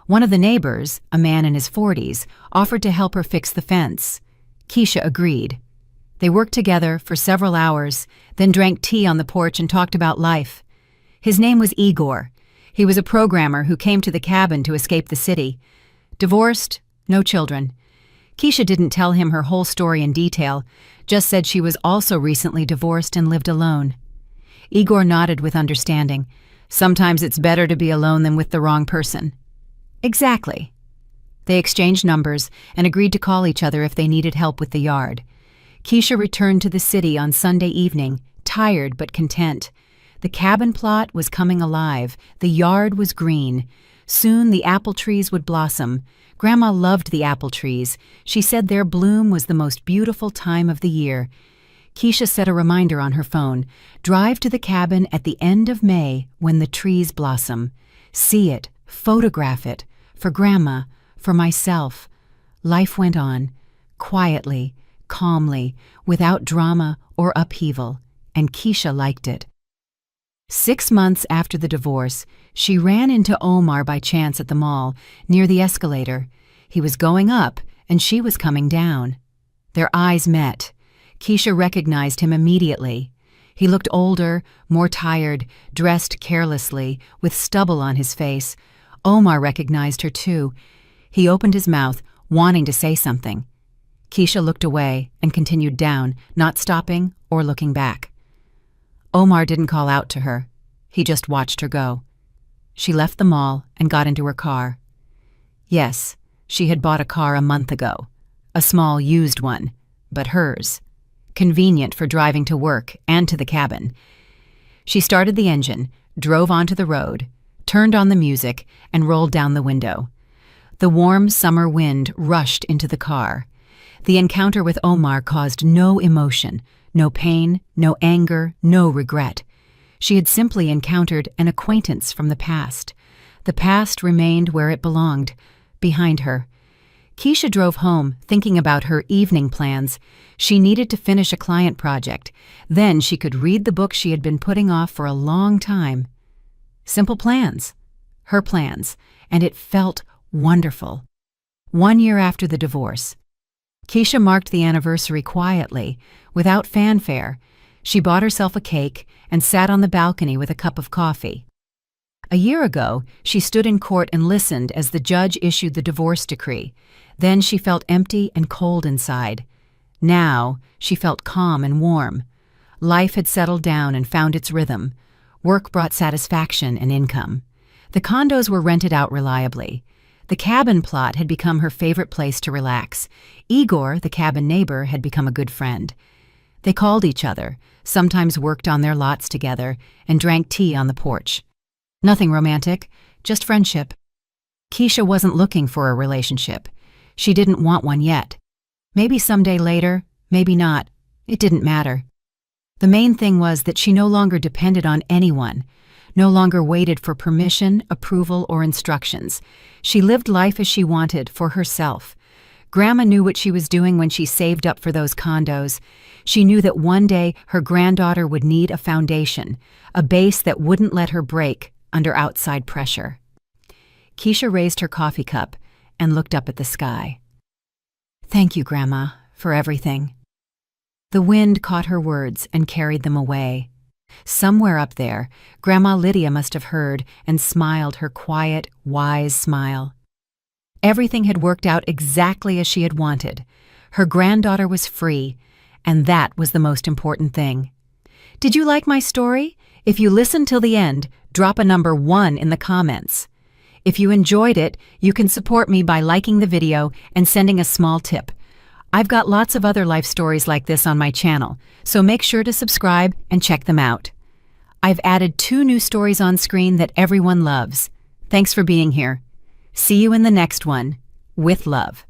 One of the neighbors, a man in his 40s, offered to help her fix the fence. Keisha agreed. They worked together for several hours, then drank tea on the porch and talked about life. His name was Igor. He was a programmer who came to the cabin to escape the city. Divorced, no children. Keisha didn't tell him her whole story in detail, just said she was also recently divorced and lived alone. Igor nodded with understanding. Sometimes it's better to be alone than with the wrong person. Exactly. They exchanged numbers and agreed to call each other if they needed help with the yard. Keisha returned to the city on Sunday evening, tired but content. The cabin plot was coming alive. The yard was green. Soon the apple trees would blossom. Grandma loved the apple trees. She said their bloom was the most beautiful time of the year. Keisha set a reminder on her phone. Drive to the cabin at the end of May when the trees blossom. See it, photograph it, for Grandma, for myself. Life went on, quietly, calmly, without drama or upheaval, and Keisha liked it. 6 months after the divorce, she ran into Omar by chance at the mall, near the escalator. He was going up, and she was coming down. Their eyes met. Keisha recognized him immediately. He looked older, more tired, dressed carelessly, with stubble on his face. Omar recognized her too. He opened his mouth, wanting to say something. Keisha looked away and continued down, not stopping or looking back. Omar didn't call out to her. He just watched her go. She left the mall and got into her car. Yes, she had bought a car a month ago. A small used one, but hers. Convenient for driving to work and to the cabin. She started the engine, drove onto the road, turned on the music, and rolled down the window. The warm summer wind rushed into the car. The encounter with Omar caused no emotion, no pain, no anger, no regret. She had simply encountered an acquaintance from the past. The past remained where it belonged, behind her. Keisha drove home, thinking about her evening plans. She needed to finish a client project. Then she could read the book she had been putting off for a long time. Simple plans. Her plans. And it felt wonderful. 1 year after the divorce. Keisha marked the anniversary quietly, without fanfare. She bought herself a cake and sat on the balcony with a cup of coffee. A year ago, she stood in court and listened as the judge issued the divorce decree. Then she felt empty and cold inside. Now, she felt calm and warm. Life had settled down and found its rhythm. Work brought satisfaction and income. The condos were rented out reliably. The cabin plot had become her favorite place to relax. Igor, the cabin neighbor, had become a good friend. They called each other, sometimes worked on their lots together, and drank tea on the porch. Nothing romantic, just friendship. Keisha wasn't looking for a relationship. She didn't want one yet. Maybe someday later, maybe not. It didn't matter. The main thing was that she no longer depended on anyone, no longer waited for permission, approval, or instructions. She lived life as she wanted, for herself. Grandma knew what she was doing when she saved up for those condos. She knew that one day her granddaughter would need a foundation, a base that wouldn't let her break under outside pressure. Keisha raised her coffee cup and looked up at the sky. "Thank you, Grandma, for everything." The wind caught her words and carried them away. Somewhere up there, Grandma Lydia must have heard and smiled her quiet, wise smile. Everything had worked out exactly as she had wanted. Her granddaughter was free, and that was the most important thing. Did you like my story? If you listened till the end, drop a number 1 in the comments. If you enjoyed it, you can support me by liking the video and sending a small tip. I've got lots of other life stories like this on my channel, so make sure to subscribe and check them out. I've added 2 new stories on screen that everyone loves. Thanks for being here. See you in the next one. With love.